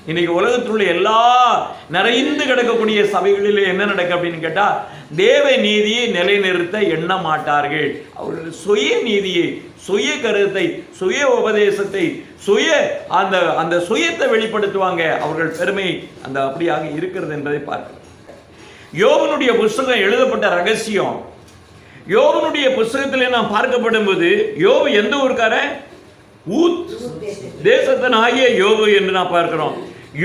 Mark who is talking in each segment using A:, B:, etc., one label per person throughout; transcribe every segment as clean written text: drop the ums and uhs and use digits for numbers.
A: இன்னைக்கு உலகத்தில் உள்ள எல்லா நிறைந்து கிடக்கக்கூடிய சபைகளில் என்ன நடக்கும் அப்படின்னு கேட்டா, தேவ நீதியை நிலைநிறுத்த எண்ண மாட்டார்கள். அவர்கள் சுய நீதியை, சுய கருத்தை, சுய உபதேசத்தை, சுய அந்த சுயத்தை வெளிப்படுத்துவாங்க. அவர்கள் பெருமை அந்த அப்படியாக இருக்கிறது என்பதை பார்க்கிறோம். யோபனுடைய புஸ்தகம் எழுதப்பட்ட ரகசியம், யோபனுடைய புஸ்தகத்திலே நாம் பார்க்கப்படும் போது, யோபு எந்த ஊருக்காரன்? ஊத் தேசத்தின் ஆகிய யோபு என்று நான் பார்க்கிறோம்.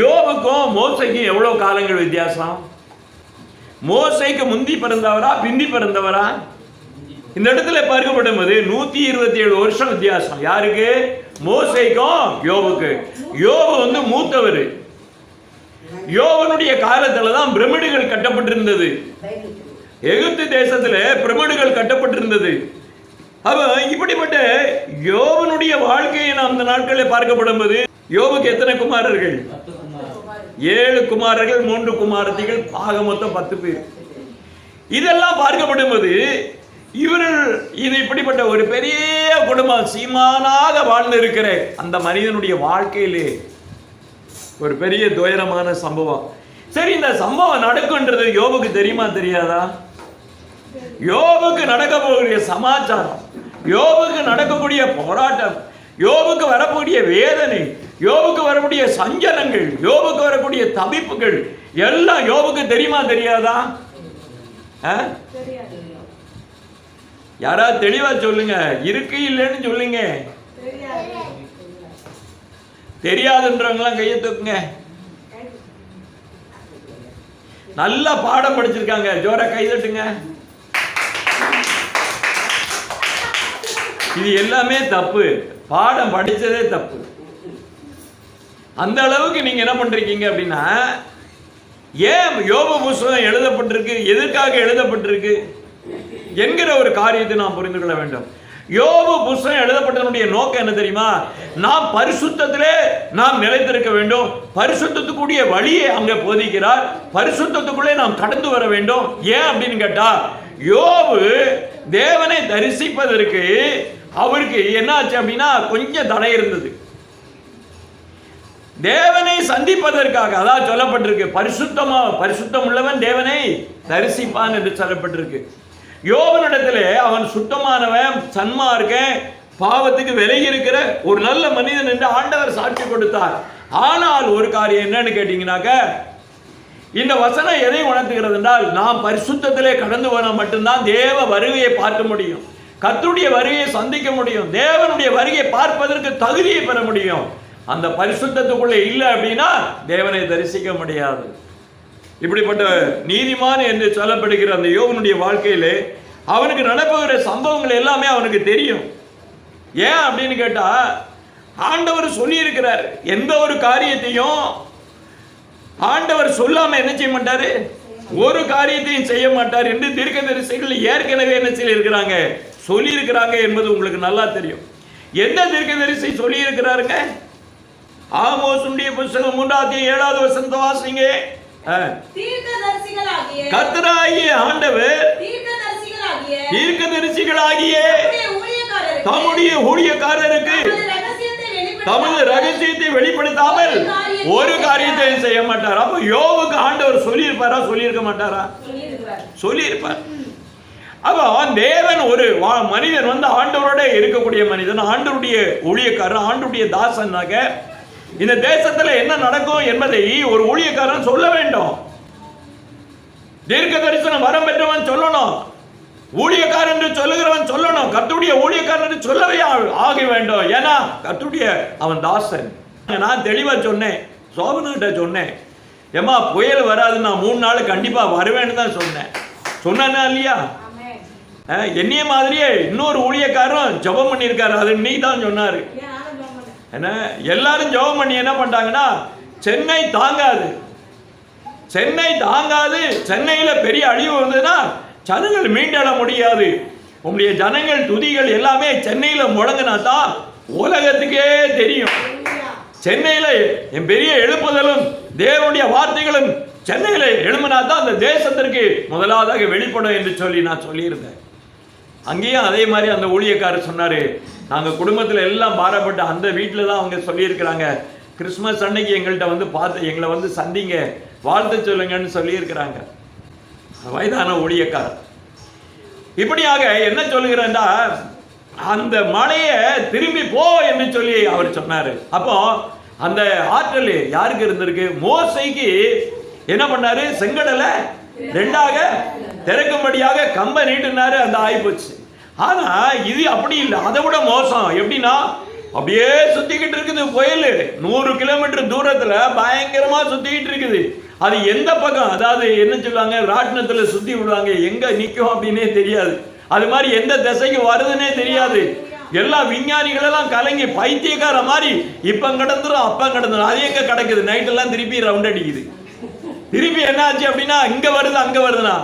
A: யோபுக்கும் மோசைக்கும் எவ்வளவு காலங்கள் வித்தியாசம்? மோசைக்கு முந்தி பிறந்தவரா பிந்தி பிறந்தவரா? இந்த இடத்துல பார்க்கப்படும் போது 127 வருஷம் வித்தியாசம். யாருக்கு? மோசைக்கும் யோபுக்கு. யோபு மூத்தவர். யோபனுடைய காலத்துல தான் பிரமிடுகள் கட்டப்பட்டிருந்தது. எகிப்து தேசத்துல பிரமிடுகள் கட்டப்பட்டிருந்தது. இப்படிப்பட்ட யோபனுடைய வாழ்க்கையை நாம் இந்த நாட்களில் பார்க்கப்படும் போது, யோபுக்கு எத்தனை குமாரர்கள்? 7 குமாரர்கள், 3 குமாரத்திகள், ஆக மொத்தம் 10 பேர். இதெல்லாம் பார்க்கப்படும் போது இவர்கள் இது இப்படிப்பட்ட ஒரு பெரிய குடும்பம் சீமானாக வாழ்ந்து இருக்கிற அந்த மனிதனுடைய வாழ்க்கையிலே ஒரு பெரிய துயரமான சம்பவம். சரி, இந்த சம்பவம் நடக்குன்றது யோபுக்கு தெரியுமா தெரியாதா? யோபுக்கு நடக்க போகிற சமாச்சாரம், யோபுக்கு நடக்கக்கூடிய போராட்டம், யோபுக்கு வரக்கூடிய வேதனை, யோபுக்கு வரக்கூடிய சஞ்சலங்கள், யோபுக்கு வரக்கூடிய தவிப்புகள் எல்லாம் யோபுக்கு தெரியுமா தெரியாதா? யாராவது தெளிவா சொல்லுங்க. இருக்கு இல்லைன்னு சொல்லுங்க. தெரியாதுன்றவங்களாம் கையை தூக்குங்க. நல்லா பாடம் படிச்சிருக்காங்க, ஜோரா கை தட்டுங்க. இது எல்லாமே தப்பு. பாடம் படிச்சதே தப்பு. அந்த அளவுக்கு நீங்க என்ன பண்றீங்க அப்படின்னா, ஏன் யோபு புஸ்தகம் எழுதப்பட்டிருக்கு, எதற்காக எழுதப்பட்டிருக்கு என்கிற ஒரு காரியத்தை நாம் புரிந்து கொள்ள வேண்டும். யோபு புஸ்தகம் எழுதப்பட்டதனுடைய நோக்கம் என்ன தெரியுமா? நாம் பரிசுத்தத்திலே நாம் நிலைத்திருக்க வேண்டும். பரிசுத்தத்துக்குரிய வழியை அங்கே போதிக்கிறார். பரிசுத்தத்துக்குள்ளே நாம் கடந்து வர வேண்டும். ஏன் அப்படின்னு கேட்டா, யோபு தேவனை தரிசிப்பதற்கு அவருக்கு என்ன ஆச்சு அப்படின்னா கொஞ்சம் தடை இருந்தது. தேவனை சந்திப்பதற்காக அதான் சொல்லப்பட்டிருக்கு, பரிசுத்தம் உள்ளவன் தேவனை தரிசிப்பான் என்று சொல்லப்பட்டிருக்கு. யோபனிடத்துல அவன் சுத்தமானவன், சன்மார்க்கன், பாவத்துக்கு விலகி இருக்கிற ஒரு நல்ல மனிதன் என்று ஆண்டவர் சாட்சி கொடுத்தார். ஆனால் ஒரு காரியம் என்னன்னு கேட்டீங்கன்னாக்க, இந்த வசனம் எதை உணர்த்துகிறது என்றால், நாம் பரிசுத்தத்திலே கடந்து போனால் மட்டும்தான் தேவ வருகையை பார்க்க முடியும், கர்த்தருடைய வருகையை சந்திக்க முடியும், தேவனுடைய வருகையை பார்ப்பதற்கு தகுதியை பெற முடியும். அந்த பரிசுத்தத்துக்குள்ளே இல்லை அப்படின்னா தேவனை தரிசிக்க முடியாது. இப்படிப்பட்ட நீதிமான் என்று சொல்லப்படுகிற அந்த யோபனுடைய வாழ்க்கையிலே அவனுக்கு நடப்புகிற சம்பவங்கள் எல்லாமே அவனுக்கு தெரியும். ஏன் அப்படின்னு கேட்டா, ஆண்டவர் சொல்லி இருக்கிறார், எந்த ஒரு காரியத்தையும் ஆண்டவர் சொல்லாம என்ன செய்ய மாட்டாரு, ஒரு காரியத்தையும் செய்ய மாட்டார் என்று தீர்க்கதரிசிகள் ஏற்கனவே என்ன செய்ய இருக்கிறாங்க, சொல்லி இருக்கிறாங்க என்பது உங்களுக்கு நல்லா தெரியும். எந்த தீர்க்கதரிசி சொல்லி இருக்கிறாருங்க? ஆமோசுடைய புத்தகம் 3:7 வசனத்தை வாசிங்க. கர்த்தராகிய ஆண்டவர் தீர்க்கதரிசிகளாகிய தம்முடைய ஊழியக்காரருக்கு தமது ரகசியத்தை வெளிப்படுத்தாமல் ஒரு காரியத்தை செய்ய மாட்டார். அப்ப யோபுக்கு ஆண்டவர் சொல்லியிருப்பாரா, சொல்லியிருக்க மாட்டாரா? சொல்லியிருப்பார். அப்போ தேவன் ஒரு மனிதன் ஆண்டவரோட இருக்கக்கூடிய மனிதன், ஆண்டவருடைய ஊழியக்காரன், ஆண்டவருடைய தாசனாக இந்த தேசத்துல என்ன நடக்கும் என்பதை ஒரு ஊழியக்காரன் சொல்ல வேண்டும். தீர்க்க தரிசனம் வரம் பெற்றவன் சொல்லணும், ஊழியக்காரன் என்று சொல்லுகிறவன் சொல்லணும், கர்த்தருடைய ஊழியக்காரன் என்று சொல்லவே ஆக வேண்டும். ஏன்னா கர்த்தருடைய அவன் தாசன். நான் தெளிவா சொன்னேன், சோபனாட்ட சொன்னேன், ஏமா புயல் வராது, நான் 3 நாள் கண்டிப்பா வருவேன்னு தான் சொன்னேன். சொன்னா இல்லையா? என்னைய மாதிரியே இன்னொரு ஊழியக்காரன் ஜெபம் பண்ணியிருக்காரு, அது நீ தான் சொன்னாரு. என்ன எல்லாரும் ஜெபம் பண்ணி என்ன பண்ணிட்டாங்கன்னா, சென்னை தாங்காது, சென்னையில பெரிய அழிவு வந்ததுன்னா ஜனங்கள் மீண்டெழ முடியாது. உங்களுடைய ஜனங்கள் துதிகள் எல்லாமே சென்னையில முழங்கினா தான் உலகத்துக்கே தெரியும். சென்னையில என் பெரிய எழுப்புதலும் தேவனுடைய வார்த்தைகளும் சென்னையில எழும்பினா தான் அந்த தேசத்திற்கு முதலாவதாக வெளிப்படும் என்று சொல்லி நான் சொல்லியிருந்தேன். அங்கேயும் அதே மாதிரி அந்த ஊழியக்காரர் சொன்னாரு, நாங்கள் குடும்பத்தில் எல்லாம் பாரப்பட்ட அந்த வீட்டில் தான் அவங்க சொல்லியிருக்கிறாங்க, கிறிஸ்மஸ் அன்னைக்கு எங்கள்கிட்ட வந்து பார்த்து எங்களை வந்து சந்திங்க, வாழ்த்து சொல்லுங்கன்னு சொல்லி இருக்கிறாங்க வயதான ஊழியக்காரர். இப்படியாக என்ன சொல்லுகிறேன்டா, அந்த மலையை திரும்பி போ என்று சொல்லி அவர் சொன்னாரு. அப்போ அந்த ஆற்றல் யாருக்கு இருந்திருக்கு? மோசைக்கு என்ன பண்ணாரு? செங்கடலை ரெண்டாக திறக்கும்படியாக கம்ப நீட்டினாரு, அந்த ஆயிப்போச்சு. ஆனா இது அப்படி இல்லை, அதை விட மோசம். எப்படின்னா அப்படியே சுத்திக்கிட்டு இருக்குது புயல், 100 கிலோமீட்டர் தூரத்துல பயங்கரமா சுத்திக்கிட்டு இருக்குது. அது எந்த பக்கம், அதாவது என்ன சொல்லுவாங்க, ராட்டினத்துல சுத்தி விடுவாங்க, எங்க நிற்கும் அப்படின்னே தெரியாது. அது மாதிரி எந்த திசைக்கு வருதுன்னே தெரியாது. எல்லா விஞ்ஞானிகள் எல்லாம் கலங்கி பைத்தியக்கார மாதிரி இப்ப கடந்துரும் அப்ப கடந்துரும். அது எங்க கிடக்குது? நைட் எல்லாம் திருப்பி ரவுண்ட் அடிக்குது. திருப்பி என்ன ஆச்சு அப்படின்னா இங்க வருது அங்க வருதுன்னா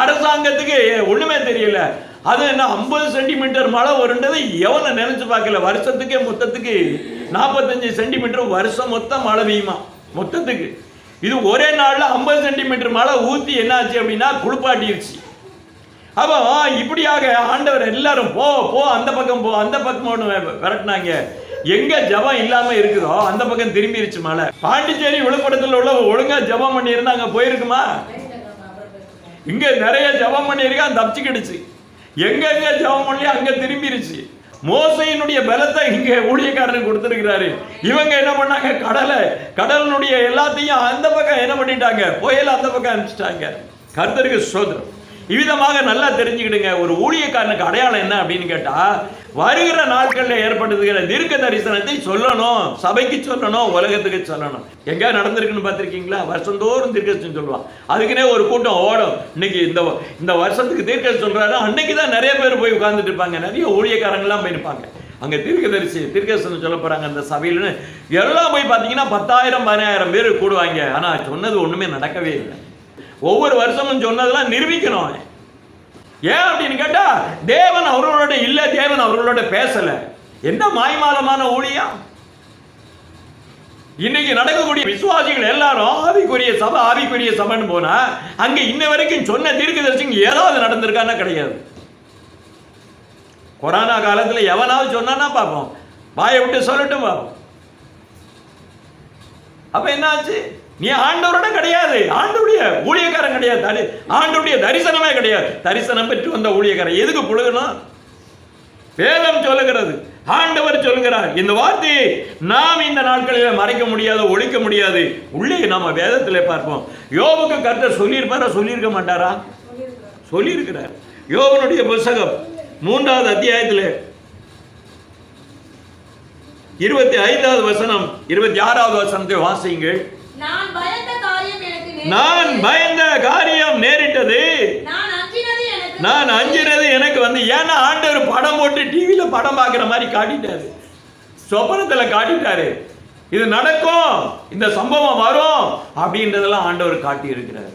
A: அரசாங்கத்துக்கு ஒண்ணுமே தெரியல. அது என்ன 50 சென்டிமீட்டர் மழை வருன்றது எவனை நினைச்சு பார்க்கல. வருஷத்துக்கே மொத்தத்துக்கு 45 சென்டிமீட்டர் வருஷம் மொத்தம் மழை பெய்யுமா மொத்தத்துக்கு. இது ஒரே நாள்ல 50 சென்டிமீட்டர் மழை ஊத்தி என்ன ஆச்சு அப்படின்னா குளிப்பாட்டிருச்சு. அப்போ இப்படியாக ஆண்டவர் எல்லாரும் போ போ அந்த பக்கம் போ அந்த பக்கம் விரட்டினாங்க. எங்க ஜபம் இல்லாம இருக்குதோ அந்த பக்கம் திரும்பிருச்சு மழை. பாண்டிச்சேரி விழுப்புரத்துல உள்ள ஒழுங்கா ஜபம் பண்ணி இருந்தா அங்க போயிருக்குமா? இங்க நிறைய ஜபம் பண்ணி இருக்கா, தப்பிச்சுக்கிடுச்சு. எங்க எங்க ஜபம் பண்ணி அங்க திரும்பிருச்சு. மோசையினுடைய பலத்தை இங்க ஊழியக்காரனுக்கு கொடுத்திருக்கிறாரு. இவங்க என்ன பண்ணாங்க? கடலினுடைய எல்லாத்தையும் அந்த பக்கம் என்ன பண்ணிட்டாங்க? புயல் அந்த பக்கம் அனுப்பிச்சிட்டாங்க. கர்த்தருக்கு ஸ்தோத்திரம். இவ்விதமாக நல்லா தெரிஞ்சுக்கிடுங்க, ஒரு ஊழியக்காரனுக்கு அடையாளம் என்ன அப்படின்னு கேட்டா, வருகிற நாட்களில் ஏற்படுத்துகிற தீர்க்க தரிசனத்தை சொல்லணும், சபைக்கு சொல்லணும், உலகத்துக்கு சொல்லணும். எங்க நடந்திருக்குன்னு பார்த்திருக்கீங்களா? வருஷந்தோறும் தீர்க்கதரிசனம் சொல்லுவான். அதுக்குன்னே ஒரு கூட்டம் ஓடும். இன்னைக்கு இந்த வருஷத்துக்கு தீர்க்கதரிசனம் சொல்றாரு, அன்னைக்கு தான் நிறைய பேர் போய் உட்கார்ந்துட்டு இருப்பாங்க. நிறைய ஊழியக்காரங்கள்லாம் போயிருப்பாங்க. அங்க தீர்க்கதரிசனம் சொல்ல போறாங்க அந்த சபையில. எல்லாம் போய் பார்த்தீங்கன்னா 10,000 15,000 பேர் கூடுவாங்க. ஆனா சொன்னது ஒண்ணுமே நடக்கவே இல்லை. ஒவ்வொரு வருஷமும் சொன்னதெல்லாம் நிரூபிக்கணும். ஏன் அப்படின்னு கேட்டா, தேவன் அவர்களோட இல்ல, தேவன் அவர்களோட பேசல. என்ன மாய்மாலமான ஊழியம் இன்னைக்கு நடக்கக்கூடிய. விசுவாசிகள் எல்லாரும் ஆவிக்குரிய சபைன்னு போனா அங்க இன்ன வரைக்கும் சொன்ன தீர்க்கதரிசனம் ஏதாவது நடந்திருக்கான்னா கிடையாது. கொரோனா காலத்துல எவனாவது சொன்னானா பார்ப்போம், வாயை விட்டு சொல்லட்டும் பார்ப்போம். அப்ப என்ன ஆச்சு? நீ ஆண்டவரோட கிடையாது, ஆண்டவருடைய ஊழியக்காரன் கிடையாது, ஆண்டவருடைய தரிசனமே கிடையாது. தரிசனம் பெற்று வந்த ஊழியக்காரன் எதுக்கு புழுகணும்? வேதம் சொல்லுகிறது, ஆண்டவர் சொல்லுகிறார். இந்த வார்த்தையை நாம் இந்த நாட்களில் மறைக்க முடியாது, ஒழிக்க முடியாது. உள்ளே நாம வேதத்திலே பார்ப்போம். யோபுக்கு கர்த்தர் சொல்லியிருப்பாரா? சொல்லியிருக்க மாட்டாரா? சொல்லியிருக்கிறார். யோபனுடைய புத்தகம் 3வது அத்தியாயத்தில் 25வது வசனம் 26வது வசனத்தை வாசியுங்கள். நான் பயந்த காரியம் நேரிட்டது, நான் அஞ்சினது எனக்கு வந்து. ஏன்னா ஆண்டவர் படம் போட்டு டிவியில படம் பார்க்கிற மாதிரி காட்டிட்டாரு, சொப்பனத்துல காட்டிட்டாரு. இது நடக்கும், இந்த சம்பவம் வரும் அப்படின்றதெல்லாம் ஆண்டவர் காட்டி இருக்கிறார்.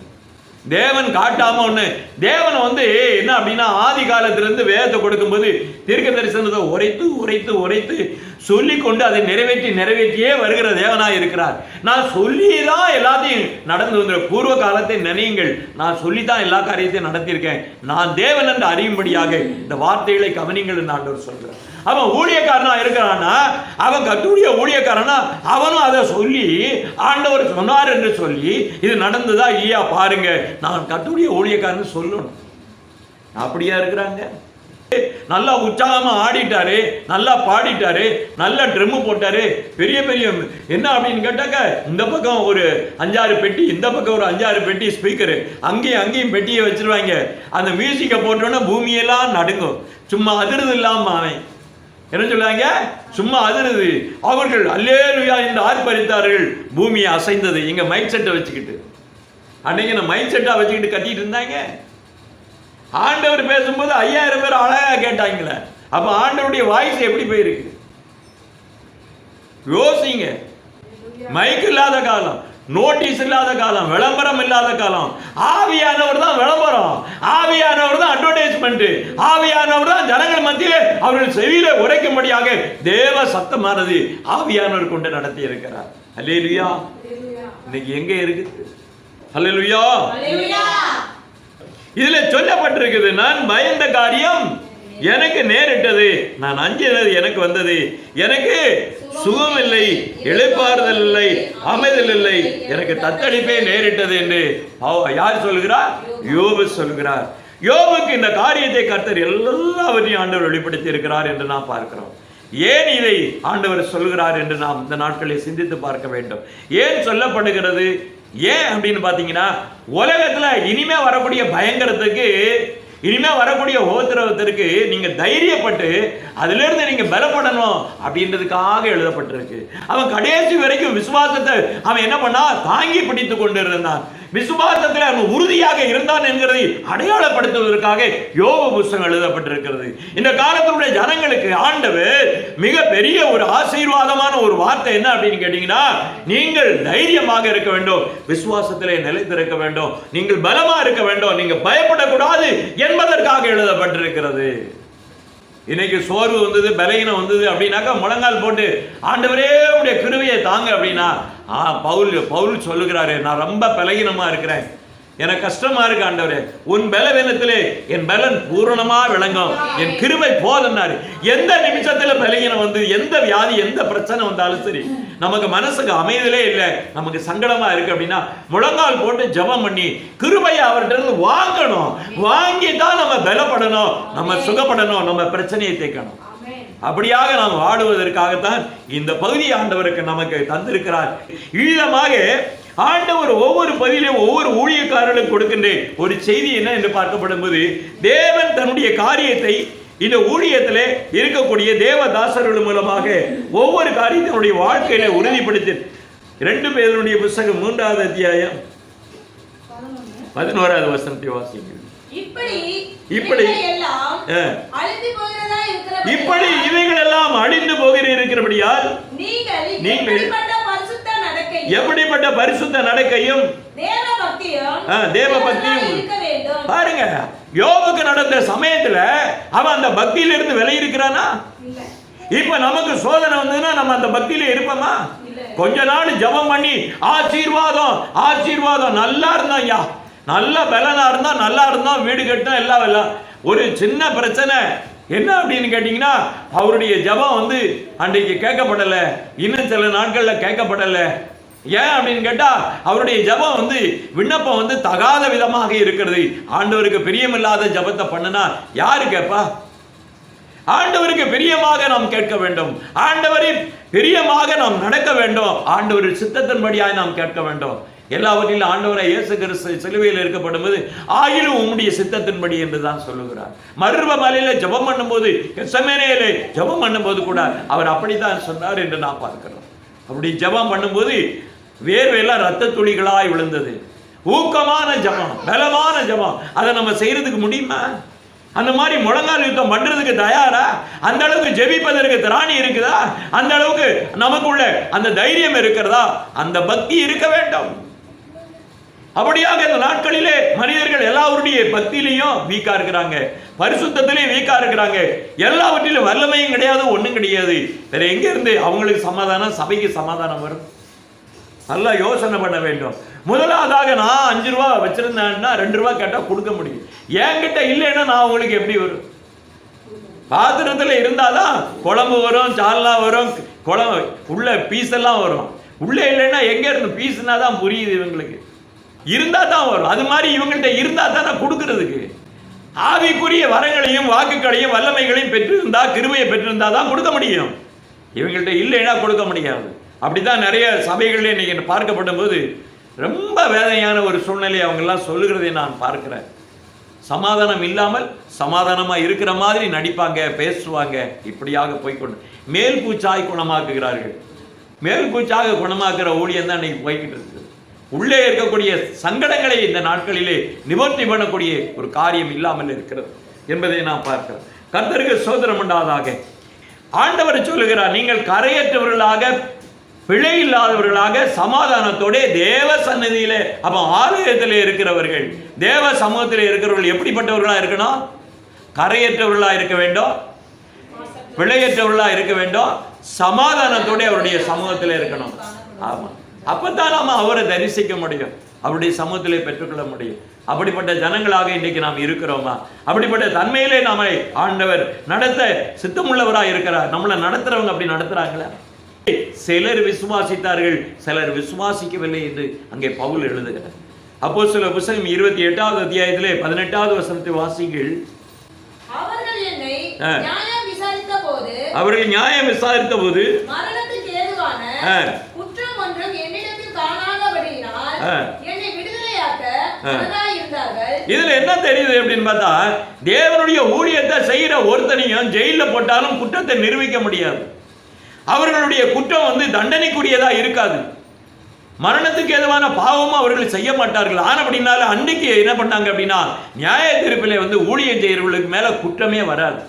A: தேவன் காட்டாம ஒண்ணு. தேவன் வந்து என்ன அப்படின்னா, ஆதி காலத்திலிருந்து வேதத்தை கொடுக்கும்போது தீர்க்க தரிசனத்தை உரைத்து சொல்லிக்கொண்டு அதை நிறைவேற்றியே வருகிற தேவனாய் இருக்கிறார். நான் சொல்லிதான் எல்லாத்தையும் நடந்து வந்த பூர்வ காலத்தை நினையுங்கள், நான் சொல்லித்தான் எல்லா காரியத்தையும் நடத்தியிருக்கேன். நான் தேவன் என்று அறியும்படியாக இந்த வார்த்தைகளை கவனிங்கள் என்று ஆண்டவர் சொல்கிறார். அவன் ஊழியக்காரனா இருக்கிறான்னா, அவன் கர்த்தருடைய ஊழியக்காரனா, அவனும் அதை சொல்லி ஆண்டவர் சொன்னார் என்று சொல்லி இது நடந்ததா இல்லையா பாருங்க, நான் கர்த்தருடைய ஊழியக்காரன்னு சொல்லணும். அப்படியா இருக்கிறாங்க? நல்லா உற்சாகமா ஆடிட்டாரு, நல்லா பாடிட்டாரு, நல்லா ட்ரம் போட்டாரு, பெரிய என்ன அப்படின்னு கேட்டாக்க, இந்த பக்கம் ஒரு 5-6 பெட்டி, இந்த பக்கம் ஒரு 5-6 பெட்டி ஸ்பீக்கரு, அங்கேயும் பெட்டியை வச்சிருவாங்க. அந்த மியூசிக்கை போட்டோன்னா பூமியெல்லாம் நடுங்கும். சும்மா அதிர்து இல்லாம அவன் என்ன சொல்லுவாங்க, சும்மா அதிர்து. அவர்கள் அல்லேலூயா என்று ஆர்ப்பரித்தார்கள், பூமியை அசைந்தது. எங்க மைக் செட்டை வச்சுக்கிட்டு, அன்னைக்கு நான் மைக் செட்டா வச்சுக்கிட்டு கத்திட்டு இருந்தாங்க. ஆண்டவர் பேசும்போது 5000 பேர் அழகா கேட்டாங்களே. அப்ப ஆண்டவருடைய வாய்ஸ் எப்படி போயிருக்கு யோசிங்க. மைக் இல்லாத காலம், நோட்டீஸ் இல்லாத காலம், விளம்பரம் இல்லாத காலம். ஆவியானவர் தான் விளம்பரம், ஆவியானவர் தான் அட்வர்டைஸ்மெண்ட், ஆவியானவர் தான் ஜனங்கள் மத்தியிலே அவர்கள் செவியில உரைக்கும்படியாக தேவ சத்தமானது ஆவியானவர் கொண்டு நடத்தி இருக்கிறார். அல்லேலூயா. இன்னைக்கு எங்க இருக்கு? அல்லேலூயா. இதுல சொல்லப்பட்டிருக்குது, நான் பயந்த காரியம் எனக்கு நேரிட்டது, நான் அஞ்சினது எனக்கு வந்தது, எனக்கு சுகம் இல்லை, இளைப்பாறுதல் இல்லை, அமைதல் இல்லை, எனக்கு தத்தளிப்பே நேரிட்டது என்று யார் சொல்கிறார்? யோபு சொல்கிறார். யோபுக்கு இந்த காரியத்தை கர்த்தர் எல்லாவற்றையும் ஆண்டவர் வெளிப்படுத்தி இருக்கிறார் என்று நாம் பார்க்கிறோம். ஏன் இதை ஆண்டவர் சொல்கிறார் என்று நாம் இந்த நாட்களில் சிந்தித்து பார்க்க வேண்டும். ஏன் சொல்லப்படுகிறது? ஏன் அப்படின்னு பார்த்தீங்கன்னா, உலகத்துல இனிமே வரக்கூடிய பயங்கரத்துக்கு, இனிமே வரக்கூடிய உபத்திரவத்திற்கு நீங்க தைரியப்பட்டு அதுல இருந்து நீங்க பலப்படணும் அப்படின்றதுக்காக எழுதப்பட்டிருக்கு. அவன் கடைசி வரைக்கும் விசுவாசத்தை அவன் என்ன பண்ணா? தாங்கி பிடித்துக் கொண்டிருந்தான். விசுவாசத்தில் அவன் உறுதியாக இருந்தான் என்கிறதை அடையாளப்படுத்துவதற்காக யோபு புத்தகம் எழுதப்பட்டிருக்கிறது. இந்த காலத்தினுடைய ஜனங்களுக்கு ஆண்டவர் மிக பெரிய ஒரு ஆசீர்வாதமான ஒரு வார்த்தை என்ன அப்படின்னு கேட்டீங்கன்னா, நீங்கள் தைரியமாக இருக்க வேண்டும், விசுவாசத்திலே நிலைத்திருக்க வேண்டும், நீங்கள் பலமா இருக்க வேண்டும், நீங்க பயப்படக்கூடாது என்பதற்காக எழுதப்பட்டிருக்கிறது. இன்னைக்கு சோர்வு வந்தது, பலகீனம் வந்தது அப்படின்னாக்கா முழங்கால் போட்டு ஆண்டவரே உடைய கிருபையை தாங்க அப்படின்னா, பவுல் சொல்லுகிறாரு, நான் ரொம்ப பலகீனமா இருக்கிறேன், எனக்கு கஷ்டமா இருக்கு ஆண்டவரே, உன் பலவீனத்திலே என் பலன் பூரணமா விளங்கும், என் கிருபை போதுன்னாரு. எந்த நிமிஷத்துல பலகீனம் வந்து, எந்த வியாதி, எந்த பிரச்சனை வந்தாலும் சரி, நமக்கு மனசுக்கு அமைதலே இல்லை, நமக்கு சங்கடமா இருக்கு அப்படின்னா முழங்கால் போட்டு ஜெபம் பண்ணி கிருபையை அவர்கிட்ட இருந்து வாங்கணும். வாங்கி தான் நம்ம பலப்படணும், நம்ம சுகப்படணும், நம்ம பிரச்சனையை தீர்க்கணும். அப்படியாக நாம் வாடுவதற்காகத்தான் இந்த பகுதி ஆண்டவருக்கு நமக்கு தந்திருக்கிறார். ஈழமாக ஆண்டவர் ஒவ்வொரு பதிலையும் ஒவ்வொரு ஊழியக்காரர்களுக்கு கொடுக்கின்ற ஒரு செய்தி என்ன என்று பார்க்கப்படும் போது, தேவன் தன்னுடைய காரியத்தை இந்த ஊழியத்திலே இருக்கக்கூடிய தேவதாசர்கள் மூலமாக ஒவ்வொரு காரியத்தினுடைய வாழ்க்கையில உறுதிப்படுத்தி 2 பேருடைய புத்தகம் 3வது அத்தியாயம் 11வது வசனத்தை வாசிங்க. இப்படி இவைகள் எல்லாம் அழிந்து போகிற இருக்கிறபடியால் நீங்கள் எப்படிப்பட்ட பரிசுத்த நடக்கையும் தேவ பக்தியும் பாருங்க. யோபுக்கு நடந்த சமயத்துல அவன் அந்த பக்தியில இருந்து விலகி இருக்கிறானா? இப்ப நமக்கு சோதனை வந்ததுன்னா நம்ம அந்த பக்தியில இருப்போமா? கொஞ்ச நாள் ஜெபம் பண்ணி ஆசீர்வாதம் ஆசீர்வாதம், நல்லா இருந்தா ஐயா, நல்ல பலனா இருந்தா, நல்லா இருந்தா, வீடு கட்டினா எல்லாம் ஒரு சின்ன பிரச்சனை என்ன அப்படின்னு கேட்டீங்கன்னா, அவருடைய ஜெபம் வந்து அன்றைக்கு கேட்கப்படலை, இன்னும் சில நாட்கள்ல கேட்கப்படலை. ஏன் அப்படின்னு கேட்டா, அவருடைய ஜெபம் வந்து விண்ணப்பம் வந்து தகாத விதமாக இருக்கிறது. ஆண்டவருக்கு பிரியமில்லாத ஜெபத்தை பண்ணுனா யாரு கேட்பா? ஆண்டவருக்கு பிரியமாக நாம் கேட்க வேண்டும், ஆண்டவரை பிரியமாக நாம் நடக்க வேண்டும், ஆண்டவர் சித்தத்தின்படியாய் நாம் கேட்க வேண்டும். எல்லாவற்றிலும் ஆண்டவரை இயேசு கிறிஸ்து சிலுவையில் இருக்கப்படும் போது ஆயிலும் உம்முடைய சித்தத்தின்படி என்று தான் சொல்லுகிறார். மருவ மலையில ஜெபம் பண்ணும்போது, கெத்செமனேயிலே ஜெபம் பண்ணும்போது கூட அவர் அப்படித்தான் சொன்னார் என்று நான் பார்க்கிறோம். அப்படி ஜெபம் பண்ணும்போது வேர்வையெல்லாம் ரத்த துளிகளாய் விழுந்தது. ஊக்கமான ஜெபம், பலமான ஜெபம், அதை நம்ம செய்யறதுக்கு முடியுமா? அந்த மாதிரி முழங்கால் யுத்தம் பண்றதுக்கு தயாரா? அந்த அளவுக்கு ஜெபிப்பதற்கு திராணி இருக்குதா? அந்த அளவுக்கு நமக்குள்ள அந்த தைரியம் இருக்கிறதா? அந்த பக்தி இருக்க வேண்டும். அப்படியாக இந்த நாட்களிலே மனிதர்கள் எல்லாருடைய பக்தியிலையும் வீக்கா இருக்கிறாங்க, பரிசுத்தத்திலையும் வீக்கா இருக்கிறாங்க, எல்லாவற்றிலும் வல்லமையும் கிடையாது, ஒண்ணும் கிடையாது. வேற எங்க இருந்து அவங்களுக்கு சமாதானம், சபைக்கு சமாதானம் வரும்? நல்லா யோசனை பண்ண வேண்டும். முதலாவதாக நான் 5 ரூபா வச்சிருந்தேன்னா 2 ரூபா கேட்டா கொடுக்க முடியும். என்கிட்ட இல்லைன்னா நான் உங்களுக்கு எப்படி வரும்? பாத்திரத்துல இருந்தாதான் குழம்பு வரும், சால்னா வரும், குழம்பு உள்ள பீஸ் எல்லாம் வரும். உள்ள இல்லைன்னா எங்க இருந்து பீஸ்னா தான் புரியுது, இவங்களுக்கு இருந்தா தான் வரும். அது மாதிரி இவங்கள்ட்ட இருந்தா தானே கொடுக்கறதுக்கு. ஆவிக்குரிய வரங்களையும் வாக்குகளையும் வல்லமைகளையும் பெற்றிருந்தா, கிருபையை பெற்றிருந்தா தான் கொடுக்க முடியும். இவங்கள்ட்ட இல்லைன்னா கொடுக்க முடியாது. அப்படிதான் நிறைய சபைகளில் இன்னைக்கு பார்க்கப்படும் போது ரொம்ப வேதனையான ஒரு சூழ்நிலை அவங்கெல்லாம் சொல்லுகிறதை நான் பார்க்கிறேன். சமாதானம் இல்லாமல் சமாதானமா இருக்கிற மாதிரி நடிப்பாங்க, பேசுவாங்க. இப்படியாக போய்கொண்டு மேல் பூச்சாய் குணமாக்குகிறார்கள். மேல் பூச்சாக குணமாக்குற ஊழியம் தான் இன்னைக்கு போய்கிட்டு இருக்குது. உள்ளே இருக்கக்கூடிய சங்கடங்களை இந்த நாட்களிலே நிவர்த்தி பண்ணக்கூடிய ஒரு காரியம் இல்லாமல் இருக்கிறது என்பதை நாம் பார்க்கிறோம். கர்த்தருக்கு ஸ்தோத்திரம் உண்டாவதாக. ஆண்டவர் சொல்லுகிறார், நீங்கள் கரையற்றவர்களாக, பிழை இல்லாதவர்களாக, சமாதானத்தோட தேவ சன்னதியிலே, அப்ப ஆலயத்திலே இருக்கிறவர்கள், தேவ சமூகத்திலே இருக்கிறவர்கள் எப்படிப்பட்டவர்களா இருக்கணும்? கரையற்றவர்களா இருக்க வேண்டும், பிழையற்றவர்களா இருக்க வேண்டும், சமாதானத்தோட அவருடைய சமூகத்தில் இருக்கணும். ஆமா, அப்பதான் நாம அவரை தரிசிக்க முடியும், அவருடைய சமூகத்திலே பெற்றுக்கொள்ள முடியும். அப்படிப்பட்ட ஜனங்களாக இன்றைக்கு நாம் இருக்கிறோமா? அப்படிப்பட்ட தன்மையிலே நாம ஆண்டவர் நடத்த சித்தமுள்ளவராக இருக்கிறார். நம்மளை நடத்துறவங்க அப்படி நடத்துறாங்களா? சிலர் விசுவாசித்தார்கள், சிலர் விசுவாசிக்கவில்லை என்று அங்கே பவுல் எழுதுகிறார். அப்போஸ்தலர் புத்தகம் 28வது அத்தியாயத்திலே 18வது வசனத்தை வாசிங்கள்.
B: அவர்கள் நியாயம் விசாரித்த போது மரணத்துக்கு ஏதுவான குற்றம் ஒன்றும் என்னிடத்தில் காணாதபடியினால் என்னை விடுதலையாக்க மனதாயிருந்தார்கள். இதுல
A: என்ன தெரியுது அப்படின்னு பார்த்தா, தேவனுடைய ஊழியத்தை செய்யற ஒருத்தனையும் ஜெயில போட்டாலும் குற்றத்தை நிரூபிக்க முடியாது. அவர்களுடைய குற்றம் தண்டனைக்குரியதா இருக்காது. மரணத்துக்கு ஏதுவான பாவமும் அவர்கள் செய்ய மாட்டார்கள். ஆனா அப்படின்னால அன்னைக்கு என்ன பண்ணாங்க அப்படின்னா, நியாய தீர்ப்பிலே ஊழியம் செய்யறவர்களுக்கு மேல குற்றமே வராது.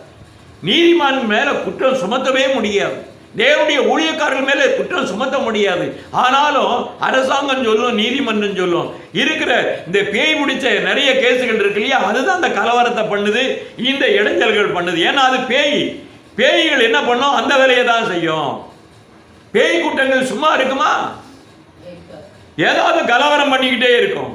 A: நீதிமான் மேல குற்றம் சுமத்தவே முடியாது. தேவனுடைய ஊழியக்காரர்கள் மேல குற்றம் சுமத்த முடியாது. ஆனாலும் அரசாங்கம் சொல்லும், நீதிமன்றம் சொல்லும், இருக்கிற இந்த பேய் முடிச்ச நிறைய கேசுகள் இருக்கு இல்லையா, அதுதான் அந்த கலவரத்தை பண்ணுது, இந்த இடைஞ்சல்கள் பண்ணுது. ஏன்னா அது பேய்கள் என்ன பண்ணும், அந்த வேலையை தான் செய்யும். பேய் கூட்டங்கள் சும்மா இருக்குமா? ஏதாவது கலவரம் பண்ணிக்கிட்டே இருக்கும்.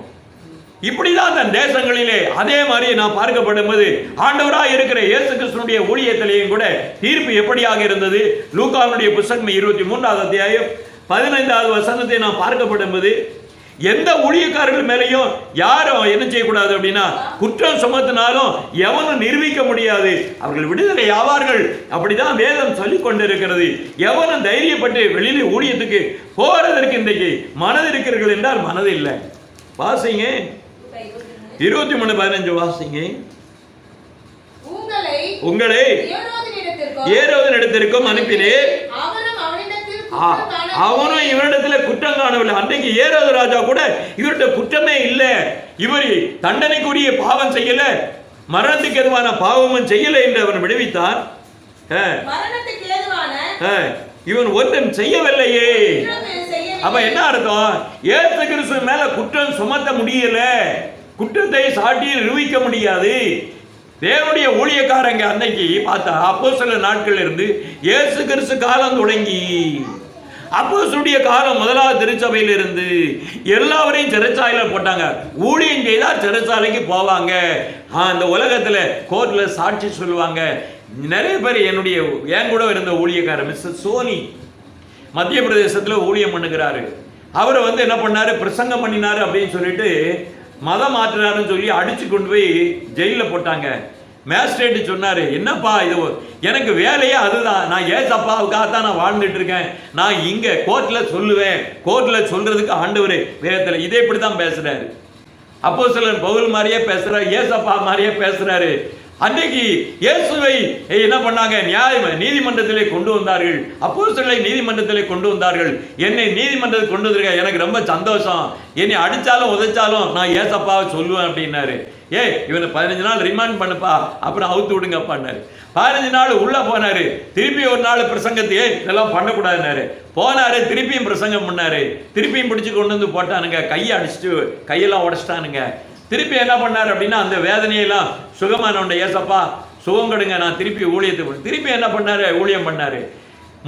A: இப்படிதான் தன் தேசங்களிலே அதே மாதிரி நான் பார்க்கப்படும் போது ஆண்டவராக இருக்கிற இயேசு கிறிஸ்துவினுடைய ஊழியத்திலேயும் கூட தீர்ப்பு எப்படியாக இருந்தது? லூக்காவுடைய புத்தகம் 23வது அத்தியாயம் 15வது வசனத்தை நான் பார்க்கப்படும் போது, எந்த ஊழியக்காரர்கள் மேலேயும் யாரும் என்ன செய்யக்கூடாது அப்படின்னா, குற்றம் சுமத்தினாலும் எவனும் நிரூபிக்க முடியாது, அவர்கள் விடுதலை ஆவார்கள். அப்படிதான் வேதம் சொல்லிக் கொண்டிருக்கிறது. எவனும் தைரியப்பட்டு வெளியில ஊழியத்துக்கு போறதற்கு இன்றைக்கு மனது இருக்கிறீர்கள் என்றால் மனது இல்லை. வாசிங்க 23:15 வாசிங்க. உங்களை ஏரோதினிடத்திற்கும் அனுப்பினேன், அவனும் இவரிடத்தில் குற்றம் காணவில்லை. அன்றைக்கு ஏரோது ராஜா கூட இவருடைய குற்றமே இல்லை, இவர் தண்டனைக்குரிய பாவம் செய்யல, மரணத்துக்கு எதுவான பாவமும் செய்யல என்று அவன் விடுவித்தார். இவன் ஒன்றும் செய்யவில்லையே. அப்ப என்ன அர்த்தம்? இயேசு கிறிஸ்து மேல குற்றம் சுமத்த முடியல, குற்றத்தை சாட்டி நிரூபிக்க முடியாது. தேவனுடைய ஊழியக்காரங்க அன்னைக்கு பார்த்தா அப்போஸ்தலர் நாட்கள் இருந்து இயேசு கிறிஸ்து காலம் தொடங்கி அப்போஸ்தலருடைய காலம் முதலாவது திருச்சபையில் இருந்து எல்லாவரையும் சிறைச்சாலையில போட்டாங்க. ஊழியம் செய்தா சிறைச்சாலைக்கு போவாங்க. அந்த உலகத்துல கோர்ட்ல சாட்சி சொல்லுவாங்க. நிறைய பேர் என் கூட இருந்த ஊழியக்காரர் மிஸ்டர் சோனி மத்திய பிரதேசத்துல ஊழியம் பண்ணுகிறாரு. அவர் என்ன பண்ணாரு, பிரசங்கம் பண்ணினாரு அப்படின்னு சொல்லிட்டு மதம் மாற்றினாருன்னு சொல்லி அடிச்சு கொண்டு போய் ஜெயில போட்டாங்க. மேஜிஸ்ட்ரேட் சொன்னாரு, என்னப்பா இது, எனக்கு வேலையே அதுதான், நான் ஏசப்பாவுக்காகத்தான் நான் வாழ்ந்துட்டு இருக்கேன், நான் இங்க கோர்ட்ல சொல்லுவேன், கோர்ட்ல சொல்றதுக்கு ஆண்டவர் வேதத்துல இதே இப்படிதான் பேசுறாரு. அப்போஸ்தலன் பவுல் மாதிரியே பேசுறாரு, ஏசப்பா மாதிரியே பேசுறாரு. அன்றைக்கு இயேசுவை என்ன பண்ணாங்க, நீதிமன்றத்திலே கொண்டு வந்தார்கள். அப்போஸ்தலரை நீதிமன்றத்திலே கொண்டு வந்தார்கள். என்னை நீதிமன்றத்தில் கொண்டு வந்திருக்க எனக்கு ரொம்ப சந்தோஷம், என்னை அடிச்சாலும் உதைச்சாலும் நான் ஏசப்பாவை சொல்லுவேன் அப்படின்னாரு. இவனை 15 நாள் ரிமாண்ட் பண்ணுப்பா, அப்புறம் அவுத்து விடுங்கப்பான்னாரு. 15 நாள் உள்ள போனாரு. திருப்பி ஒரு நாள் பிரசங்கத்தையே இதெல்லாம் பண்ணக்கூடாதுன்னாரு. போனாரு, திருப்பியும் பிரசங்கம் பண்ணாரு. திருப்பியும் பிடிச்சு கொண்டு வந்து போட்டானுங்க, கையை அடிச்சுட்டு கையெல்லாம் உடச்சிட்டானுங்க. திருப்பி என்ன பண்ணாரு அப்படின்னா, அந்த வேதனையெல்லாம் சுகமான ஏசப்பா சுகம் கொடுங்க, நான் திருப்பி ஊழியத்துக்கு. திருப்பி என்ன பண்ணாரு, ஊழியம் பண்ணாரு.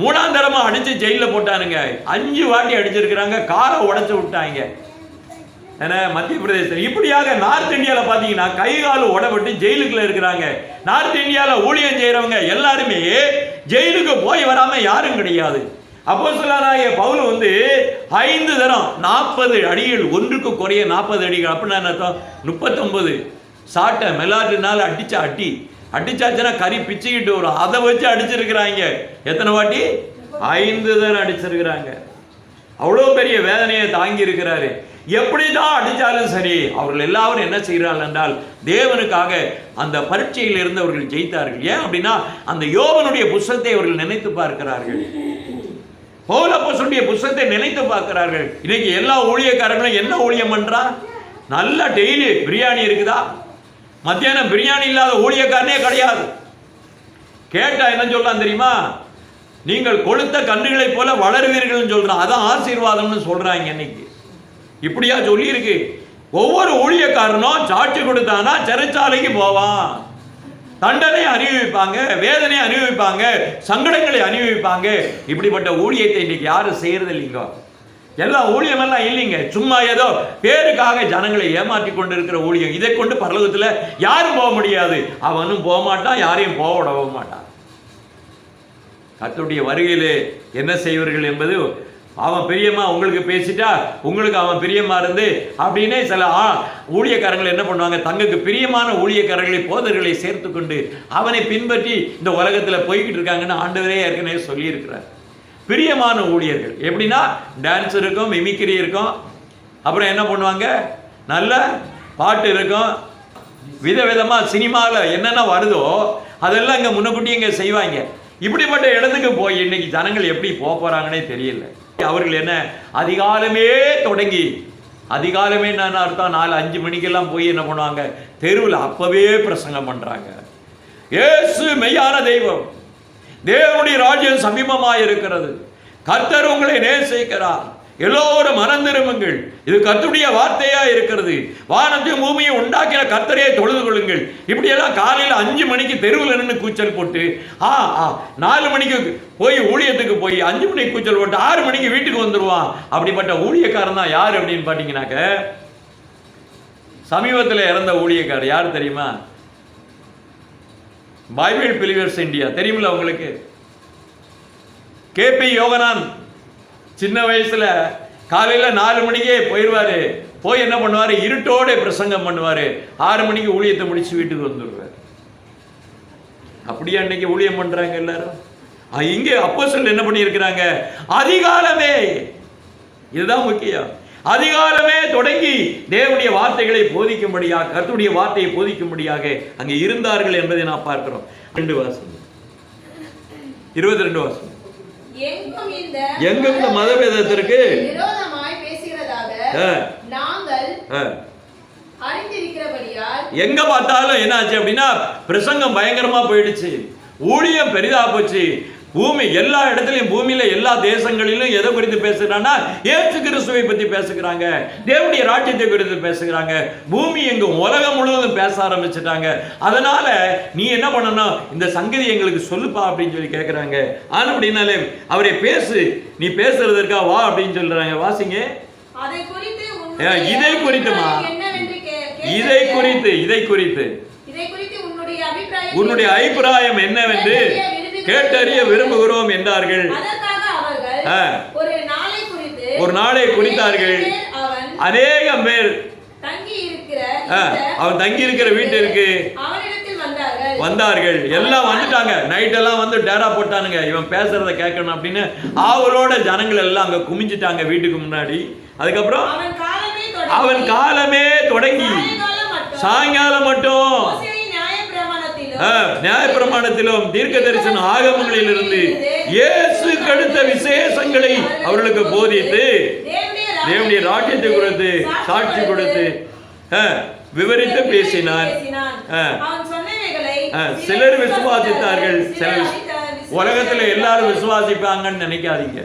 A: 3ஆம் தரமா அடிச்சு ஜெயில போட்டானுங்க. 5 வாட்டி அடிச்சிருக்கிறாங்க, காரை உடைச்சு விட்டாங்க. ஏன்னா மத்திய பிரதேசம் இப்படியாக நார்த் இந்தியாவில் பார்த்தீங்கன்னா கை கால் உடப்பட்டு ஜெயிலுக்குள்ள இருக்கிறாங்க. நார்த் இந்தியாவில் ஊழியம் செய்யறவங்க எல்லாருமே ஜெயிலுக்கு போய் வராம யாரும் கிடையாது. அப்போஸ்தலனாகிய பவுல் 5 தரம் 40 அடிகள், ஒன்றுக்கு குறைய 40 அடிகள். அப்படின்னா என்ன அர்த்தம்? 39 சாட்டை மெலாட்டினால அடிச்சாச்சுன்னா கறி பிச்சுக்கிட்டு வரும், அதை வச்சு அடிச்சிருக்கிறாங்க. எத்தனை வாட்டி? 5 தரம் அடிச்சிருக்கிறாங்க. அவ்வளோ பெரிய வேதனையை தாங்கி இருக்கிறாரு. எப்படிதான் அடித்தாலும் சரி, அவர்கள் எல்லாரும் என்ன செய்கிறார்கள் என்றால் தேவனுக்காக அந்த பரீட்சையில் இருந்து அவர்கள் ஜெயித்தார்கள். ஏன் அப்படின்னா அந்த யோவனுடைய புத்தகத்தை அவர்கள் நினைத்து பார்க்கிறார்கள், பவுல் அப்போஸ்தலனுடைய புத்தகத்தை நினைத்து பார்க்கிறார்கள். இன்னைக்கு எல்லா ஊழியக்காரங்களும் என்ன ஊழியம் பண்றா? நல்லா டெய்லி பிரியாணி இருக்குதா? மத்தியானம் பிரியாணி இல்லாத ஊழியக்காரனே கிடையாது. கேட்டா என்ன சொல்லலாம் தெரியுமா? நீங்கள் கொளுத்த கன்றுகளை போல வளருவீர்கள் சொல்றான், அதான் ஆசீர்வாதம்னு சொல்றாங்க. இன்னைக்கு இப்படியா சொல்லி இருக்கு. ஒவ்வொரு ஊழியக்காரனும் சாட்சி கொடுத்தானா சிறைச்சாலைக்கு போவான், தண்டனை அனுபவிப்பாங்க, வேதனை அனுபவிப்பாங்க, சங்கடங்களை அனுபவிப்பாங்க. இப்படிப்பட்ட ஊழியத்தை இன்னைக்கு யாரும் செய்யறது இல்லைங்க. எல்லாம் ஊழியமெல்லாம் இல்லைங்க, சும்மா ஏதோ பேருக்காக ஜனங்களை ஏமாற்றி கொண்டு இருக்கிற ஊழியம். இதை கொண்டு பரலோகத்தில் யாரும் போக முடியாது. அவனும் போக மாட்டான், யாரையும் போக விட மாட்டான். கர்த்தருடைய வருகையிலே என்ன செய்வார்கள் என்பது அவன் பிரியமா உங்களுக்கு பேசிட்டா உங்களுக்கு அவன் பிரியமா இருந்து அப்படின்னே சில ஊழியக்காரங்கள் என்ன பண்ணுவாங்க, தங்களுக்கு பிரியமான ஊழியக்காரர்களை போதர்களை சேர்த்து கொண்டு அவனை பின்பற்றி இந்த உலகத்தில் போய்கிட்டு இருக்காங்கன்னு ஆண்டவரே ஏற்கனவே சொல்லியிருக்கிறார். பிரியமான ஊழியர்கள் எப்படின்னா டான்ஸ் இருக்கும், மிமிக்ரி இருக்கும், அப்புறம் என்ன பண்ணுவாங்க, நல்ல பாட்டு இருக்கும், விதவிதமாக சினிமாவில் என்னென்ன வருதோ அதெல்லாம் இங்கே முன்னக்கூட்டி இங்கே செய்வாங்க. இப்படிப்பட்ட இடத்துக்கு போய் இன்னைக்கு ஜனங்கள் எப்படி போக போகிறாங்கன்னே தெரியல. அவர்கள் என்ன அதிகாலமே தொடங்கி, அதிகாலமே என்ன அர்த்தம், 4-5 மணிக்கெல்லாம் போய் என்ன பண்ணுவாங்க, தெருவில் அப்பவே பிரசங்கம் பண்ணுறாங்க. இயேசு மெய்யான தெய்வம், தேவனுடைய ராஜ்யம் சமீபமாக இருக்கிறது, கர்த்தர் உங்களை நேசிக்கிறார், எல்லோரும் மனம் திரும்புங்கள், இது கர்த்தருடைய வார்த்தையா இருக்கிறது, வானத்தையும் பூமியை உண்டாக்கின கர்த்தரையே தொழுது கொள்ளுங்கள். இப்படியெல்லாம் காலையில் 5 மணிக்கு தெருவில் நின்று கூச்சல் போட்டு 4 மணிக்கு போய் ஊழியத்துக்கு போய் 5 மணிக்கு கூச்சல் போட்டு 6 மணிக்கு வீட்டுக்கு வந்துடுவான். அப்படிப்பட்ட ஊழியக்காரன் தான் யார் அப்படின்னு பார்த்தீங்கன்னாக்க, சமீபத்தில் இறந்த ஊழியக்காரர் யார் தெரியுமா, பைபிள் பிலீவர்ஸ் இந்தியா தெரியுமில்ல உங்களுக்கு, KP யோகனான். சின்ன வயசுல காலையில் 4 மணிக்கே போயிடுவாரு, போய் என்ன பண்ணுவார், இருட்டோட பிரசங்கம் பண்ணுவார், 6 மணிக்கு ஊழியத்தை முடிச்சு வீட்டுக்கு வந்துடுவார். அப்படியே அன்னைக்கு ஊழியம் பண்றாங்க எல்லாரும். இங்கே அப்போஸ்தலர் என்ன பண்ணியிருக்கிறாங்க, அதிகாலமே, இதுதான் முக்கியம், அதிகாலமே தொடங்கி தேவனுடைய வார்த்தைகளை போதிக்கும்படியாக, கர்த்தருடைய வார்த்தையை போதிக்கும்படியாக அங்கே இருந்தார்கள் என்பதை நான் பார்க்கிறோம். 2 வாசம் 22 வாசம். எங்கும் இந்த மதபேதத்திற்கு
B: விரோதமாய் பேசுகிறதாக நாங்கள் அறிந்திருக்கிறபடியால், எங்க
A: பார்த்தாலும் என்ன ஆச்சு அப்படின்னா பிரசங்கம் பயங்கரமா போயிடுச்சு, ஊழியம் பெரிதா போச்சு. பூமி எல்லா இடத்துலையும், பூமியில எல்லா தேசங்களிலும் எதை குறித்து பேசுகிறான்னா இயேசு கிறிஸ்துவை பற்றி பேசுகிறாங்க, தேவனுடைய ராஜ்யத்தை குறித்து பேசுகிறாங்க. பூமி எங்கும் உலகம் முழுவதும் பேச ஆரம்பிச்சுட்டாங்க. அதனால நீ என்ன பண்ணணும், இந்த சங்கதி எங்களுக்கு சொல்லுப்பா அப்படின்னு சொல்லி கேட்குறாங்க. ஆனால் அப்படின்னாலே அவரை பேசு, நீ பேசுறதற்கா வா அப்படின்னு சொல்றாங்க. வாசிங்க. இதை குறித்துமா, இதை குறித்து உன்னுடைய அபிப்பிராயம் என்னவென்று கேட்டறிய விரும்புகிறோம் என்றார்கள். ஒரு நாளை குறித்தார்கள். அநேகம் பேர் அவன் தங்கி இருக்கிற வீட்டிற்கு வந்தார்கள். எல்லாம் வந்துட்டாங்க, நைட் எல்லாம் வந்து டேரா போட்டானுங்க, இவன் பேசுறத கேட்கணும் அப்படின்னு ஆவலோட ஜனங்கள் எல்லாம் அங்க குமிஞ்சிட்டாங்க வீட்டுக்கு முன்னாடி. அதுக்கப்புறம் அவன் காலமே தொடங்கி சாயங்காலம் மட்டும் நியாயப்பிரமாணத்திலும் தீர்க்க தரிசன ஆகமங்களில் இருந்து இயேசு கடுத்த விசேஷங்களை அவர்களுக்கு போதித்து தேவனுடைய ராஜ்யத்தை குறித்து சாட்சி கொடுத்து விவரித்து பேசினான். சிலர் விசுவாசித்தார்கள். உலகத்துல எல்லாரும் விசுவாசிப்பாங்கன்னு நினைக்காதீங்க.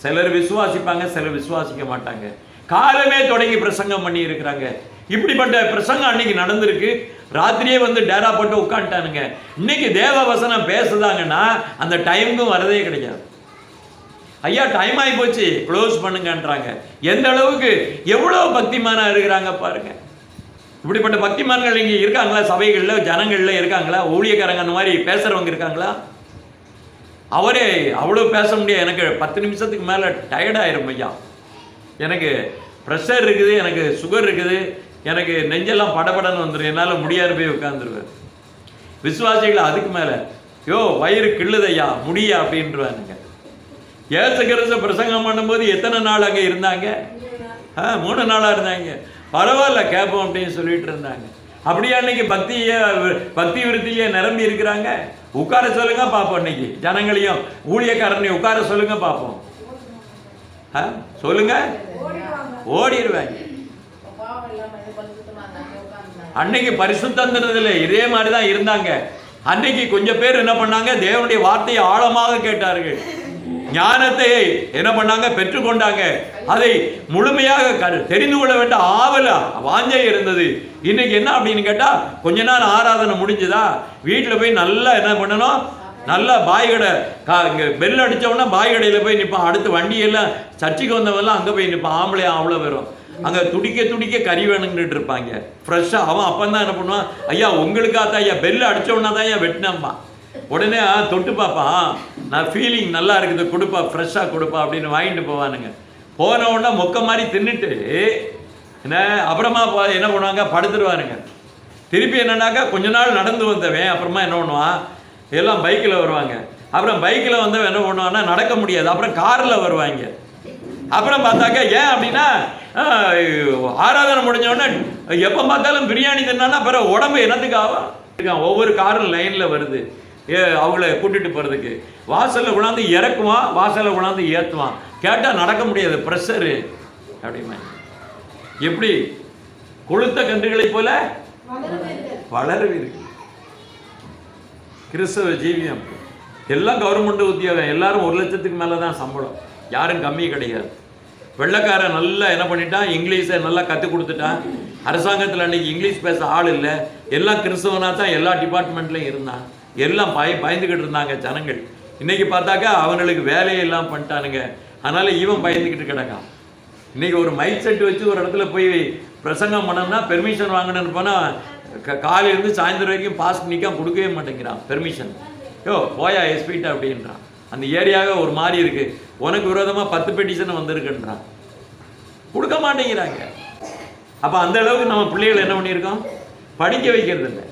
A: சிலர் விசுவாசிப்பாங்க, சிலர் விசுவாசிக்க மாட்டாங்க. காலமே தொடங்கி பிரசங்கம் பண்ணி இருக்கிறாங்க. இப்படிப்பட்ட பிரசங்கம் அன்னைக்கு நடந்திருக்கு. ராத்திரியே வந்து டேரா போட்டு உட்காந்துட்டானுங்க. இன்னைக்கு தேவ வசனம் பேசுதாங்கன்னா அந்த டைமுக்கும் வரதே கிடையாது. ஐயா டைம் ஆகி போச்சு க்ளோஸ் பண்ணுங்கன்றாங்க. எந்த அளவுக்கு எவ்வளவு பக்திமானா இருக்கிறாங்க பாருங்க. இப்படிப்பட்ட பக்திமான்கள் இங்கே இருக்காங்களா? சபைகளில் ஜனங்களில் இருக்காங்களா? ஊழியக்காரங்க அந்த மாதிரி பேசுறவங்க இருக்காங்களா? அவரே அவ்வளோ பேச முடியாது. எனக்கு 10 நிமிஷத்துக்கு மேலே டயர்டாயிரும் ஐயா. எனக்கு ப்ரெஷர் இருக்குது, எனக்கு சுகர் இருக்குது, எனக்கு நெஞ்செல்லாம் படபடன்னு வந்துடும், என்னால் முடியாது போய் உட்காந்துருவேன். விசுவாசிகள் அதுக்கு மேலே யோ வயிறு கிள்ளுதையா முடியா அப்படின்றானுங்க. இயேசு கிறிஸ்து பிரசங்கம் பண்ணும்போது எத்தனை நாள் அங்கே இருந்தாங்க? 3 நாளாக இருந்தாங்க. பரவாயில்ல கேட்போம் அப்படின்னு சொல்லிட்டு இருந்தாங்க. அப்படியே அன்னைக்கு பக்தி விருத்திலேயே நிரம்பி இருக்கிறாங்க. உட்கார சொல்லுங்க பார்ப்போம். இன்னைக்கு ஜனங்களையும் ஊழியக்காரனையும் உட்கார சொல்லுங்க பார்ப்போம். சொல்லுங்க, ஓடிடுவாங்க. அன்னைக்கு பரிசுத்தன்றதுல இதே மாதிரிதான் இருந்தாங்க. அன்னைக்கு கொஞ்சம் பேர் என்ன பண்ணாங்க, தேவனுடைய வார்த்தையை ஆழமாக கேட்டார்கள், ஞானத்தை என்ன பண்ணாங்க, பெற்றுக்கொண்டாங்க. அதை முழுமையாக தெரிந்து கொள்ள வேண்டிய ஆவல வாஞ்சை இருந்தது. இன்னைக்கு என்ன அப்படின்னு கேட்டா, கொஞ்ச நேரம் ஆராதனை முடிஞ்சுதா வீட்டில் போய் நல்லா என்ன பண்ணணும், நல்லா பாய் கடை இங்கே பெல் அடித்தவொடனே பாய் கடையில் போய் நிற்பான். அடுத்து வண்டியெல்லாம் சர்ச்சைக்கு வந்தவெல்லாம் அங்கே போய் நிற்பான். ஆம்பளை அவ்வளோ வரும். அங்கே துடிக்க துடிக்க கறி வேணுங்கிட்டு இருப்பாங்க ஃப்ரெஷ்ஷாக. அவன் அப்போ தான் என்ன பண்ணுவான், ஐயா உங்களுக்காக ஐயா பெல் அடித்தவொன்னா தான் ஐயா வெட்டினாம்பா. உடனே தொட்டு பார்ப்பான், நான் ஃபீலிங் நல்லா இருக்குது கொடுப்பா, ஃப்ரெஷ்ஷாக கொடுப்பா அப்படின்னு வாங்கிட்டு போவானுங்க. போன உடனே மொக்க மாதிரி தின்னுட்டு என்ன அப்புறமா என்ன பண்ணுவாங்க, படுத்துருவானுங்க. திருப்பி என்னன்னாக்கா கொஞ்ச நாள் நடந்து வந்தவன் அப்புறமா என்ன பண்ணுவான், எல்லாம் பைக்கில் வருவாங்க. அப்புறம் பைக்கில் வந்தவன் என்ன பண்ணுவான்னா நடக்க முடியாது, அப்புறம் காரில் வருவாங்க. அப்புறம் பார்த்தாக்கா ஏன் அப்படின்னா ஆராதனை முடிஞ்சோடனே எப்போ பார்த்தாலும் பிரியாணி தின்னான்னா அப்புறம் உடம்பு என்னத்துக்கு ஆகும். ஒவ்வொரு காரும் லைனில் வருது அவங்கள கூட்டிட்டு போகிறதுக்கு. வாசலில் கொண்டாந்து இறக்குவான், வாசலில் கொண்டாந்து ஏற்றுவான். கேட்டால் நடக்க முடியாது, ப்ரெஷரு அப்படிமா. எப்படி கொளுத்த கன்றுகளை போல வளருவீர்கள். கிறிஸ்தவ ஜீவியம் எல்லாம் கவர்மெண்ட் உத்தியோகம், எல்லாரும் 1 லட்சத்துக்கு மேலே தான் சம்பளம், யாரும் கம்மி கிடையாது. வெள்ளைக்காரன் நல்லா என்ன பண்ணிட்டான், இங்கிலீஷை நல்லா கற்றுக் கொடுத்துட்டான். அரசாங்கத்தில் அன்றைக்கி இங்கிலீஷ் பேச ஆள் இல்லை, எல்லாம் கிறிஸ்தவனாக தான் எல்லா டிபார்ட்மெண்ட்லையும் இருந்தான். எல்லாம் பயந்துக்கிட்டு இருந்தாங்க ஜனங்கள். இன்றைக்கி பார்த்தாக்கா அவங்களுக்கு வேலையை எல்லாம் பண்ணிட்டானுங்க. அதனால் இவன் பயந்துக்கிட்டு கிடக்கான். இன்றைக்கி ஒரு மைக் செட் வச்சு ஒரு இடத்துல போய் பிரசங்கம் பண்ணோம்னா பெர்மிஷன் வாங்கணும்னு போனால் காலையிலேருந்து சாயந்தரம் வரைக்கும் பாஸ்ட் நிற்காம கொடுக்கவே மாட்டேங்கிறான் பெர்மிஷன். போயா எஸ்பிட்ட அப்படின்றான். அந்த ஏரியாவே ஒரு மாதிரி இருக்குது, உனக்கு விரோதமாக 10 பெட்டிஷன் வந்திருக்குன்றான், கொடுக்க மாட்டேங்கிறாங்க. அப்போ அந்த அளவுக்கு நம்ம பிள்ளைகளை என்ன பண்ணியிருக்கோம், படிக்க வைக்கிறது இல்லை,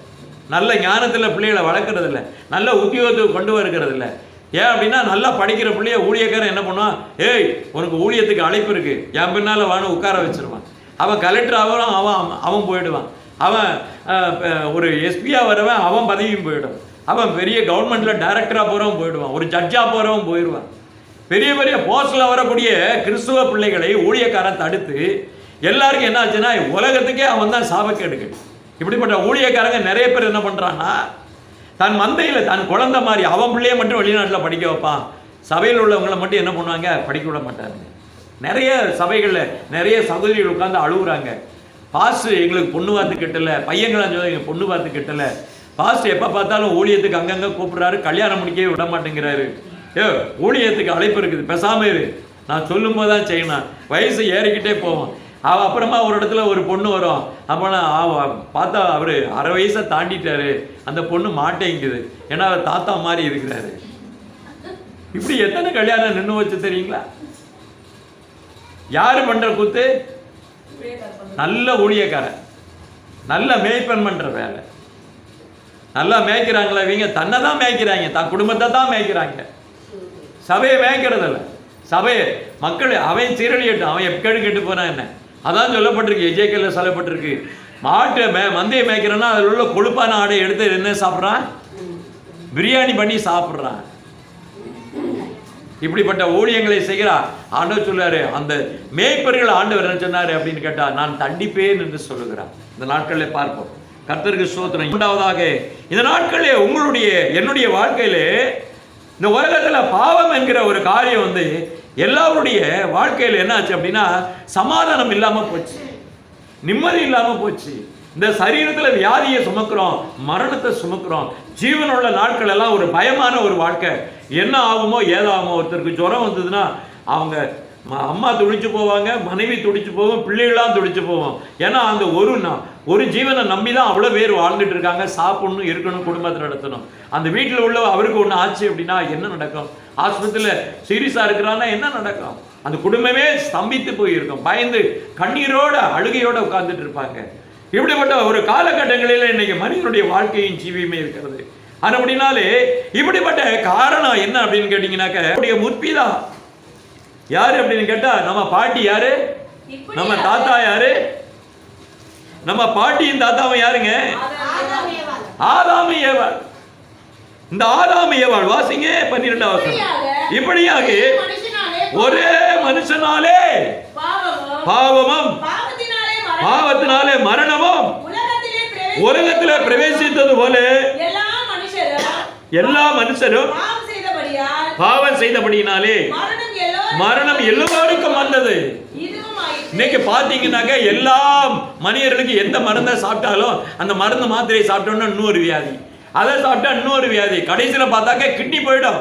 A: நல்ல ஞானத்தில் பிள்ளைகளை வளர்க்குறது இல்லை, நல்ல உத்தியோகத்துக்கு கொண்டு வருகிறது இல்லை. ஏன் அப்படின்னா நல்லா படிக்கிற பிள்ளைய ஊழியக்காரன் என்ன பண்ணுவான், ஏய் உனக்கு ஊழியத்துக்கு அழைப்பு இருக்குது என் பின்னால் வான்னு உட்கார வச்சிருவான். அவன் கலெக்டர் ஆகலாம், அவன் போயிடுவான். அவன் ஒரு எஸ்பியாக வரவன் அவன் பதவியும் போயிடும். அவன் பெரிய கவர்மெண்ட்டில் டைரக்டராக போகிறவன் போயிடுவான், ஒரு ஜட்ஜாக போகிறவன் போயிடுவான். பெரிய பெரிய போஸ்டில் வரக்கூடிய கிறிஸ்துவ பிள்ளைகளை ஊழியக்காரன் தடுத்து எல்லாருக்கும் என்ன ஆச்சுன்னா உலகத்துக்கே அவன் தான் சாபக்கேடுகள். இப்படிப்பட்ட ஊழியக்காரங்க நிறைய பேர் என்ன பண்ணுறான்னா தன் மந்தையில் தன் குழந்தை மாதிரி அவன் பிள்ளைய மட்டும் வெளிநாட்டில் படிக்க வைப்பான், சபையில் உள்ளவங்களை மட்டும் என்ன பண்ணுவாங்க, படிக்க விட மாட்டாங்க. நிறைய சபைகளில் நிறைய சகோதரிகள் உட்காந்து அழுகுறாங்க, பாஸ்டர் எங்களுக்கு பொண்ணு பார்த்து கட்டலை, பையங்களாம் சொல்லி எங்கள் பொண்ணு பார்த்து கட்டலை, பாஸ்டர் எப்போ பார்த்தாலும் ஊழியத்துக்கு அங்கங்கே கூப்பிட்றாரு, கல்யாணம் முடிக்கவே விட மாட்டேங்கிறாரு. ஊழியத்துக்கு அழைப்பு இருக்குது, பேசாமல் இரு, நான் சொல்லும்போது தான் செய்யணும், வயசு ஏறிக்கிட்டே போவோம். அவள் அப்புறமா ஒரு இடத்துல ஒரு பொண்ணு வரும், அப்போனா பார்த்தா அவர் 60 வயசை தாண்டிட்டாரு, அந்த பொண்ணு மாட்டேங்குது, ஏன்னா அவர் தாத்தா மாதிரி இருக்கிறாரு. இப்படி எத்தனை கல்யாணம் நின்று வச்சு தெரியுங்களா? யாரு பண்ற கூத்து? நல்ல ஊழியக்காரன், நல்ல மேய்ப்பன் பண்ற வேலை. நல்லா மேய்க்கிறாங்களா இவங்க? தன்னை தான் மேய்க்கிறாங்க, தன் குடும்பத்தை தான் மேய்க்கிறாங்க, சபையை மேய்க்கிறது இல்லை. சபையை மக்கள் அவன் சீரழியட்டும், அவன் எப்படி கெட்டு போனா என்ன, அதான் சொல்லப்பட்டிருக்கு. எஜேக்கியல்ல சொல்லப்பட்டிருக்கு, மாட்டு மந்தையை மேய்க்கிறன்னா அதில் உள்ள கொழுப்பான ஆடை எடுத்து என்ன சாப்பிட்றான், பிரியாணி பண்ணி சாப்பிட்றான். இப்படிப்பட்ட ஊழியங்களை செய்கிறா. ஆண்டவர் சொல்றாரு, அந்த மேய்ப்பர்கள் ஆண்டவர் என்ன சொன்னாரு அப்படின்னு கேட்டா, நான் தண்டிப்பேன் என்று சொல்லுகிறான். இந்த நாட்களில் பார்ப்போம். கர்த்தருக்கு ஸ்தோத்திரம். இரண்டாவதாக இந்த நாட்களிலே உங்களுடைய என்னுடைய வாழ்க்கையிலே இந்த உலகத்தில் பாவம் என்கிற ஒரு காரியம் எல்லாருடைய வாழ்க்கையில் என்ன ஆச்சு அப்படின்னா சமாதானம் இல்லாமல் போச்சு, நிம்மதி இல்லாமல் போச்சு. இந்த சரீரத்தில் வியாதியை சுமக்கிறோம், மரணத்தை சுமக்கிறோம். ஜீவனுள்ள நாட்கள் எல்லாம் ஒரு பயமான ஒரு வாழ்க்கை. என்ன ஆகுமோ ஏதாகுமோ. ஒருத்தருக்கு ஜுரம் வந்ததுன்னா அவங்க அம்மா துடிச்சு போவாங்க, மனைவி துடிச்சு போவோம், பிள்ளைகளாம் துடிச்சு போவோம். ஏன்னா அந்த ஒரு ஜீவனை நம்பி தான் அவ்வளோ பேர் வாழ்ந்துட்டு இருக்காங்க. சாப்பிடணும், இருக்கணும், குடும்பத்தை நடத்தணும். அந்த வீட்டில் உள்ள அவருக்கு ஒன்று ஆச்சு அப்படின்னா என்ன நடக்கும்? ஆஸ்பத்திரியில் சீரியஸாக இருக்கிறான்னா என்ன நடக்கும்? அந்த குடும்பமே ஸ்தம்பித்து போயிருக்கும், பயந்து கண்ணீரோட அழுகையோட உட்கார்ந்துட்டு இருப்பாங்க. இப்படிப்பட்ட ஒரு காலகட்டங்களில் இன்னைக்கு மனிதனுடைய வாழ்க்கையின் ஜீவியமே இருக்கிறது. அது அப்படின்னாலே இப்படிப்பட்ட காரணம் என்ன அப்படின்னு கேட்டீங்கன்னாக்க முற்பிதா யாரு அப்படின்னு கேட்டா நம்ம பாட்டி யாரு, நம்ம தாத்தா யாரு? நம்ம பாட்டியின் தாத்தாவும் யாருங்க? ஆதாம் ஏவாள். இந்த ஆதாம் ஏவாள் வாசிங்க 12வது வசனம். இப்படியாக ஒரே மனுஷனாலே பாவமும் பாவத்தினாலே மரணமும் உலகத்திலே பிரவேசித்தது போல எல்லா மனுஷரும் பாவம் செய்தபடியினாலே மரணம் எல்லாருக்கும் வந்தது. இன்னைக்கு பாத்தீங்கன்னாக்க எல்லா மனிதர்களுக்கு எந்த மருந்தை சாப்பிட்டாலும் அந்த மருந்து மாத்திரையை சாப்பிட்டோம்னா இன்னொரு வியாதி, அதை சாப்பிட்டா இன்னொரு வியாதி, கடைசியில் பார்த்தாக்க கிட்னி போயிடும்.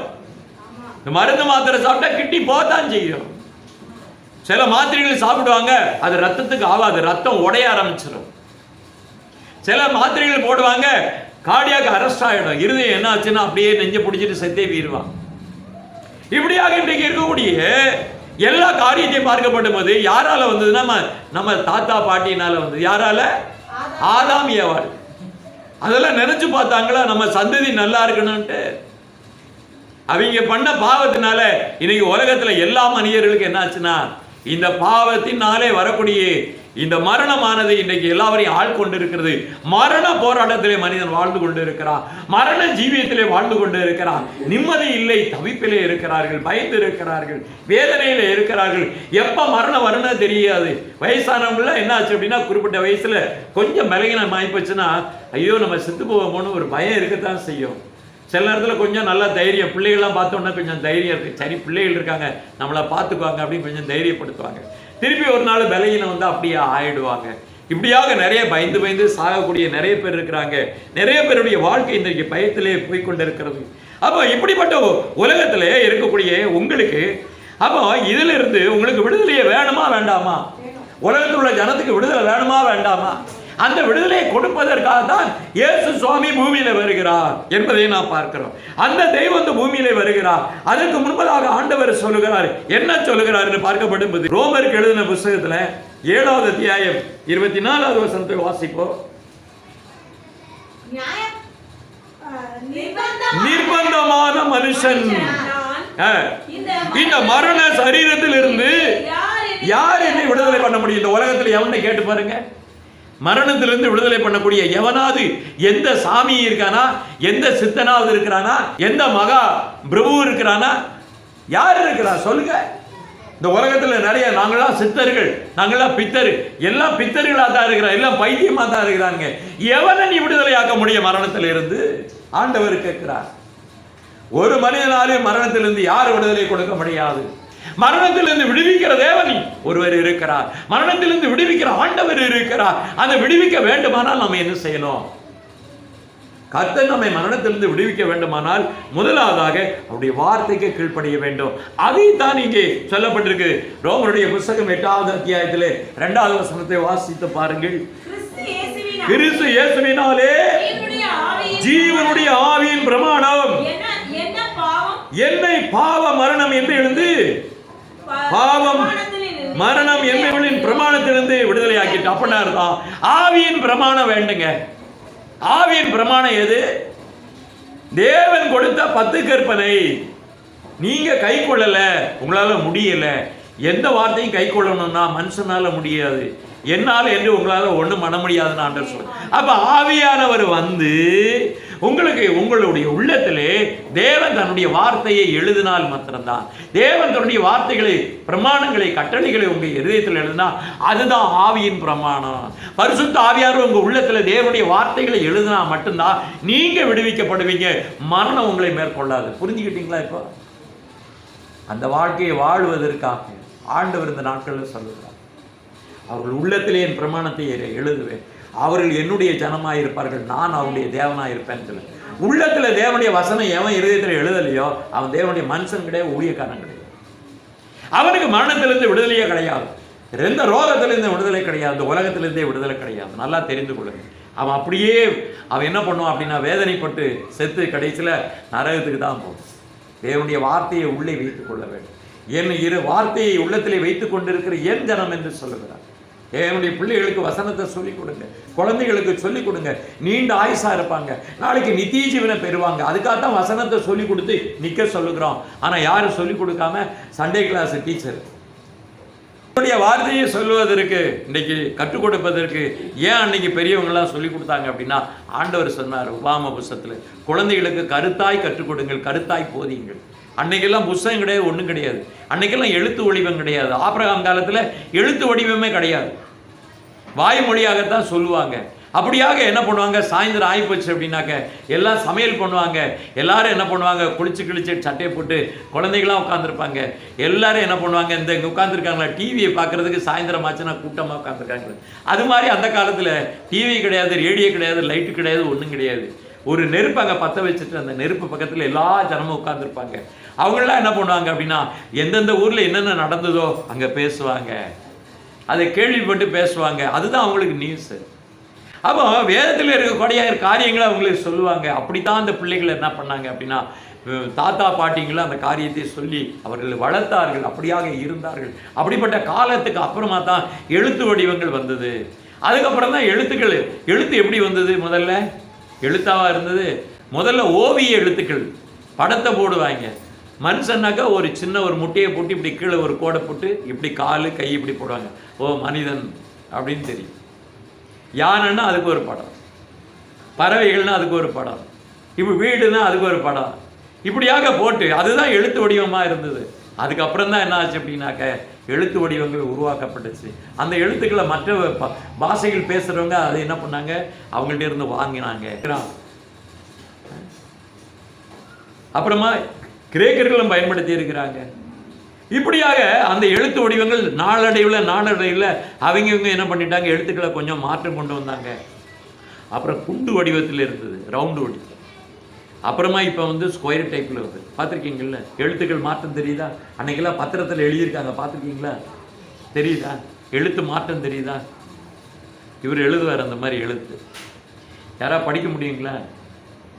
A: இந்த மருந்து மாத்திரை சாப்பிட்டா கிட்னி போகத்தான் செய்யும். சில மாத்திரைகள் சாப்பிடுவாங்க, அது ரத்தத்துக்கு ஆகாது, ரத்தம் உடைய ஆரம்பிச்சிடும். சில மாத்திரைகள் போடுவாங்க, கார்டியாக் அரெஸ்ட் ஆகிடும், இருதயம் என்ன ஆச்சுன்னா அப்படியே நெஞ்சை பிடிச்சிட்டு செத்தே போயிடுவான். இப்படியாக இன்றைக்கு இருக்கக்கூடிய எல்லா காரியத்தையும் பார்க்கப்படும் போது யாரால வந்ததுன்னா நம்ம தாத்தா பாட்டினால வந்தது. யாரால? ஆதாம் ஏவாள். அதெல்லாம் நினைச்சு பார்த்தாங்களா நம்ம சந்ததி நல்லா இருக்கணும்ட்டு? அவங்க பண்ண பாவத்தினால இன்னைக்கு உலகத்துல எல்லா மனிதர்களுக்கும் என்ன ஆச்சுன்னா இந்த பாவத்தினாலே வரக்கூடிய இந்த மரணமானது இன்றைக்கு எல்லாவரையும் ஆள்கொண்டு இருக்கிறது. மரண போராட்டத்திலே மனிதன் வாழ்ந்து கொண்டு இருக்கிறான், மரண ஜீவியத்திலே வாழ்ந்து கொண்டு இருக்கிறான். நிம்மதி இல்லை, தவிப்பிலே இருக்கிறார்கள், பயந்து இருக்கிறார்கள், வேதனையில இருக்கிறார்கள். எப்ப மரணம் வரும்னு தெரியாது. வயசானவங்கள என்ன ஆச்சு அப்படின்னா குறிப்பிட்ட வயசுல கொஞ்சம் பலகீனம் ஆயிப்போச்சுன்னா ஐயோ நம்ம செத்து போவோமோன்னு ஒரு பயம் இருக்கத்தான் செய்யும். சில நேரத்தில் கொஞ்சம் நல்லா தைரியம், பிள்ளைகள்லாம் பார்த்தோன்னா கொஞ்சம் தைரியம் இருக்குது, சரி பிள்ளைகள் இருக்காங்க நம்மளை பார்த்துக்குவாங்க அப்படின்னு கொஞ்சம் தைரியப்படுத்துவாங்க. திருப்பி ஒரு நாள் பலகீனம் வந்து அப்படியே ஆயிடுவாங்க. இப்படியாக நிறைய பயந்து பயந்து சாகக்கூடிய நிறைய பேர் இருக்கிறாங்க. நிறைய பேருடைய வாழ்க்கை இன்றைக்கு பயத்திலே போய்கொண்டிருக்கிறது. அப்போ இப்படிப்பட்ட உலகத்திலே இருக்கக்கூடிய உங்களுக்கு அப்போ இதுல இருந்து உங்களுக்கு விடுதலையே வேணுமா வேண்டாமா? உலகத்தில் உள்ள ஜனத்துக்கு விடுதலை வேணுமா வேண்டாமா? அந்த விடுதலையை கொடுப்பதற்காக தான் இயேசு சுவாமி பூமியில வருகிறார் என்பதை நாம் பார்க்கிறோம். அந்த தெய்வம் வந்து பூமியில வருகிறார். அதற்கு முன்பதாக ஆண்டவர் சொல்லுகிறார். என்ன சொல்லுகிறார் என்று பார்க்கப்படும் போது ரோமருக்கு எழுதின புத்தகத்துல 7வது அத்தியாயம் 24வது வசனத்தை வாசிப்போம். நிர்பந்தமான மனுஷன் இந்த மரண சரீரத்தில் இருந்து யார் என்னை விடுதலை பண்ண முடியும்? இந்த உலகத்தில் எவனை கேட்டு பாருங்க. மரணத்திலிருந்து விடுதலை பண்ணக்கூடிய எவனாவது எந்த சாமி இருக்கானா, எந்த சித்தனாவது இருக்கிறானா, எந்த மகா பிரபு இருக்கிறானா, யார் இருக்கிறா சொல்லுங்க. இந்த உலகத்துல நிறைய நாங்களாம் சித்தர்கள், நாங்களாம் பித்தர், எல்லாம் பித்தர்களா தான் இருக்கிறாங்க, எல்லாம் பைத்தியமா தான் இருக்கிறாங்க. எவனை நீ விடுதலை ஆக்க முடியும் மரணத்தில் இருந்து? ஆண்டவர் கேட்கிறார். ஒரு மனிதனாலே மரணத்திலிருந்து யார் விடுதலை கொடுக்க முடியாது. மரணத்திலிருந்து விடுவிக்கிற தேவன் ஒருவர் இருக்கிறார், மரணத்திலிருந்து விடுவிக்கிற ஆண்டவர் இருக்கிறார். அதை விடுவிக்க வேண்டுமானால் நம்ம என்ன செய்யணும்? கர்த்தர் நம்மை மரணத்திலிருந்து விடுவிக்க வேண்டுமானால் முதலாவதாக அவருடைய வார்த்தைக்கு கீழ்ப்படிய வேண்டும். அதைத்தான் இங்கே சொல்லப்பட்டிருக்கு. ரோமருடைய புத்தகம் 8வது அத்தியாயத்திலே 2வது வசனத்தை வாசித்து பாருங்கள். கிறிஸ்து இயேசுவினாலே ஜீவனுடைய ஆவியின் பிரமாணம் என்னை பாவ மரணம் என்று எழுந்து பாவம் மரணம் என்பவளின் பிரமாணத்திலிருந்து விடுதலை ஆக்கிட்டு. அப்படின்னா அர்த்தம் ஆவியின் பிரமாணம் வேண்டுங்க. ஆவியின் பிரமாணம் எது? தேவன் கொடுத்த 10 கற்பனை நீங்க கை கொள்ளல, உங்களால முடியல. எந்த வார்த்தையும் கை கொள்ளணும்னா மனுஷனால முடியாது, என்னால என்று உங்களால ஒண்ணும் பண்ண முடியாதுன்னு ஆண்டவர் சொல்றார். அப்ப ஆவியானவர் வந்து உங்களுக்கு உங்களுடைய உள்ளத்திலே தேவன் தன்னுடைய வார்த்தையை எழுதினால் மாத்திரம்தான், தேவன் தன்னுடைய வார்த்தைகளை பிரமாணங்களை கட்டளைகளை உங்க இதயத்தில் எழுதினா அதுதான் ஆவியின் பிரமாணம். பரிசுத்த ஆவியானவர் உங்க உள்ளத்துல தேவனுடைய வார்த்தைகளை எழுதினா மட்டும்தான் நீங்க விடுவிக்கப்படுவீங்க, மரணம் உங்களை மேற்கொள்ளாது. புரிஞ்சுக்கிட்டீங்களா? இப்போ அந்த வாழ்க்கையை வாழ்வதற்காக ஆண்டவர் இந்த நாட்களில் சொல்லுகிறார், அவர்கள் உள்ளத்திலே என் பிரமாணத்தை எழுதுவேன், அவர்கள் என்னுடைய ஜனமாய் இருப்பார்கள், நான் அவருடைய தேவனாய் இருப்பேன் சொல்லு. உள்ளத்துல தேவனுடைய வசனம் எவன் இருதயத்தில் எழுதலையோ அவன் தேவனுடைய மனுஷன் கிடையாது, ஊழியக்காரன் கிடையாது. அவனுக்கு மரணத்திலிருந்து விடுதலையே கிடையாது, எந்த ரோகத்திலிருந்து விடுதலை கிடையாது, இந்த உலகத்திலிருந்தே விடுதலை கிடையாது. நல்லா தெரிந்து கொள்ளுங்க. அவன் அப்படியே அவன் என்ன பண்ணுவான் அப்படின்னா வேதனைப்பட்டு செத்து கடைசியில் நரகத்துக்கு தான் போகும். தேவனுடைய வார்த்தையை உள்ளே வைத்துக் கொள்ள வேண்டும். என் இரு வார்த்தையை உள்ளத்திலே வைத்துக் கொண்டிருக்கிற என் ஜனம் என்று சொல்லுகிறார். என்னுடைய பிள்ளைகளுக்கு வசனத்தை சொல்லிக் கொடுங்க, குழந்தைகளுக்கு சொல்லிக் கொடுங்க, நீண்ட ஆயுசா இருப்பாங்க, நாளைக்கு நித்திய ஜீவனை பெறுவாங்க. அதுக்காகத்தான் வசனத்தை சொல்லிக் கொடுத்து நிற்க சொல்லுகிறோம். ஆனால் யாரும் சொல்லிக் கொடுக்காம சண்டே கிளாஸ் டீச்சர் என்னுடைய வார்த்தையை சொல்லுவதற்கு இன்றைக்கு கற்றுக் கொடுப்பதற்கு ஏன் அன்னைக்கு பெரியவங்களாம் சொல்லிக் கொடுத்தாங்க அப்படின்னா ஆண்டவர் சொன்னார் உபாம புஸ்தகத்தில், குழந்தைகளுக்கு கருத்தாய் கற்றுக் கொடுங்கள், கருத்தாய் போதியுங்கள். அன்னைக்கெல்லாம் புஸ்தகம் கிடையாது, ஒன்றும் கிடையாது. அன்னைக்கெல்லாம் எழுத்து வடிவம் கிடையாது. ஆபிரகாம் காலத்தில் எழுத்து வடிவமே கிடையாது, வாய்மொழியாகத்தான் சொல்லுவாங்க. அப்படியாக என்ன பண்ணுவாங்க, சாயந்தரம் ஆகிப்போச்சு அப்படின்னாக்க எல்லாம் சமையல் பண்ணுவாங்க. எல்லாரும் என்ன பண்ணுவாங்க, குளிச்சு கிழிச்சு சட்டையை போட்டு குழந்தைகளாம் உட்காந்துருப்பாங்க. எல்லாரும் என்ன பண்ணுவாங்க, இந்த இங்கே உட்காந்துருக்காங்களா டிவியை பார்க்குறதுக்கு சாயந்தரம் ஆச்சுன்னா கூட்டமாக உட்காந்துருக்காங்க. அது மாதிரி அந்த காலத்தில் டிவி கிடையாது, ரேடியோ கிடையாது, லைட்டு கிடையாது, ஒன்றும் கிடையாது. ஒரு நெருப்பு அங்கே பற்ற வச்சுட்டு அந்த நெருப்பு பக்கத்தில் எல்லா ஜனமும் உட்கார்ந்துருப்பாங்க. அவங்களாம் என்ன பண்ணுவாங்க அப்படின்னா எந்தெந்த ஊரில் என்னென்ன நடந்ததோ அங்கே பேசுவாங்க, அதை கேள்விப்பட்டு பேசுவாங்க. அதுதான் அவங்களுக்கு நியூஸு. அப்போ வேதத்தில் இருக்கக்கூடிய காரியங்களை அவங்களுக்கு சொல்லுவாங்க. அப்படித்தான் அந்த பிள்ளைகள் என்ன பண்ணாங்க அப்படின்னா தாத்தா பாட்டிங்களும் அந்த காரியத்தை சொல்லி அவர்கள் வளர்த்தார்கள், அப்படியாக இருந்தார்கள். அப்படிப்பட்ட காலத்துக்கு அப்புறமா தான் எழுத்து வடிவங்கள் வந்தது. அதுக்கப்புறம் தான் எழுத்து எப்படி வந்தது? முதல்ல எழுத்தாவா இருந்தது? முதல்ல ஓவிய எழுத்துக்கள், படத்தை போடுவாங்க. மனுஷன்னாக்கா ஒரு சின்ன ஒரு முட்டையை போட்டு இப்படி கீழே ஒரு கோடை போட்டு இப்படி காலு கை இப்படி போடுவாங்க. ஓ மனிதன் அப்படின்னு தெரியும். யானைன்னா அதுக்கு ஒரு படம், பறவைகள்னா அதுக்கு ஒரு படம், இப்போ வீடுனா அதுக்கு ஒரு படம், இப்படியாக போட்டு அதுதான் எழுத்து வடிவமாக இருந்தது. அதுக்கப்புறம் தான் என்ன ஆச்சு அப்படின்னாக்க எழுத்து வடிவங்கள் உருவாக்கப்பட்டுச்சு. அந்த எழுத்துக்களை மற்ற பாஷைகள் பேசுகிறவங்க அதை என்ன பண்ணாங்க, அவங்கள்ட்ட இருந்து வாங்கினாங்க. அப்புறமா கிரேக்கர்களும் பயன்படுத்தி இருக்கிறாங்க. இப்படியாக அந்த எழுத்து வடிவங்கள் நாளடைவில் அவங்க என்ன பண்ணிட்டாங்க, எழுத்துக்களை கொஞ்சம் மாற்றம் கொண்டு வந்தாங்க. அப்புறம் குண்டு வடிவத்தில் இருந்தது, ரவுண்டு வடிவம். அப்புறமா இப்போ ஸ்கொயர் டைப்பில் வருது. பார்த்துருக்கீங்களா? எழுத்துக்கள் மாற்றம் தெரியுதா? அன்னைக்கெல்லாம் பத்திரத்தில் எழுதியிருக்காங்க, பார்த்துருக்கீங்களா? தெரியுதா? எழுத்து மாற்றம் தெரியுதா? இவர் எழுதுவார் அந்த மாதிரி எழுத்து. யாராவது படிக்க முடியுங்களா?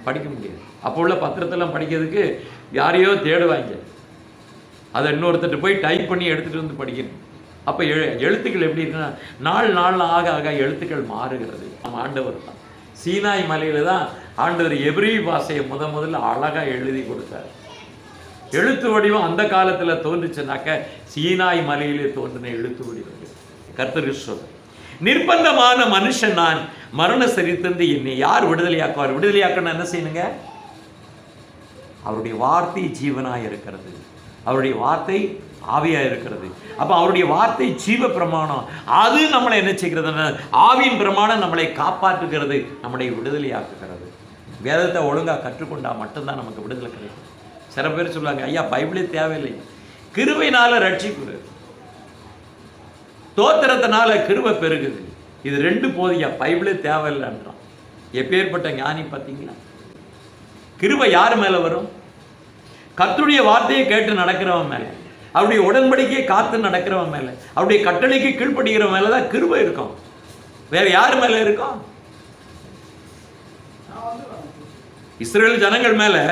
A: படிக்க முடியாது. அப்போ உள்ள பத்திரத்தெல்லாம் படிக்கிறதுக்கு யாரையோ தேடுவாங்க, அதை இன்னொருத்தட்டு போய் டைப் பண்ணி எடுத்துகிட்டு வந்து படிக்கணும். அப்போ எழுத்துக்கள் எப்படி இருக்குன்னா நாள் ஆக ஆக எழுத்துக்கள் மாறுகிறது. ஆண்டவர் தான் சீனாய் மலையில் தான் ஆண்டவர் எபிரி பாஷையை முதல்ல அழகாக எழுதி கொடுத்தார். எழுத்து வடிவம் அந்த காலத்தில் தோன்றுச்சுனாக்க சீனாய் மலையிலே தோன்றின எழுத்து வடிவம். கர்த்தர் சொல்றார், நிர்பந்தமான மனுஷன் நான், மரண சரித்திருந்து என்னை யார் விடுதலையாக்குவார்? விடுதலையாக்கணும் என்ன செய்யணுங்க? அவருடைய வார்த்தை ஜீவனாக இருக்கிறது, அவருடைய வார்த்தை ஆவியாக இருக்கிறது. அப்போ அவருடைய வார்த்தை ஜீவ பிரமாணம். அது நம்மளை என்ன செய்கிறது? ஆவியின் பிரமாணம் நம்மளை காப்பாற்றுகிறது, நம்மளை விடுதலையாக்குகிறது. வேதத்தை ஒழுங்காக கற்றுக்கொண்டா மட்டும்தான் நமக்கு விடுதலை கிடைக்கும். சில பேர் சொல்லுவாங்க, ஐயா பைபிளே தேவையில்லை, கிருபையினால ரட்சிப்பு, தோத்திரத்தினால கிருபை பெருகுது, இது ரெண்டு போதியா, பைபிளே தேவையில்லைன்றான். எப்பேற்பட்ட ஞானி பார்த்தீங்களா? கிருபை யார் மேலே வரும்? கர்த்தருடைய வார்த்தையை கேட்டு நடக்கிறவன் மேலே, அவருடைய உடன்படிக்கையை காத்து நடக்கிறவன் மேலே, அவருடைய கட்டளைக்கு கீழ்ப்படுகிறவன் மேலே தான் கிருபை இருக்கும். வேற யார் மேலே இருக்கும்? இஸ்ரேல் ஜனங்கள் மேலே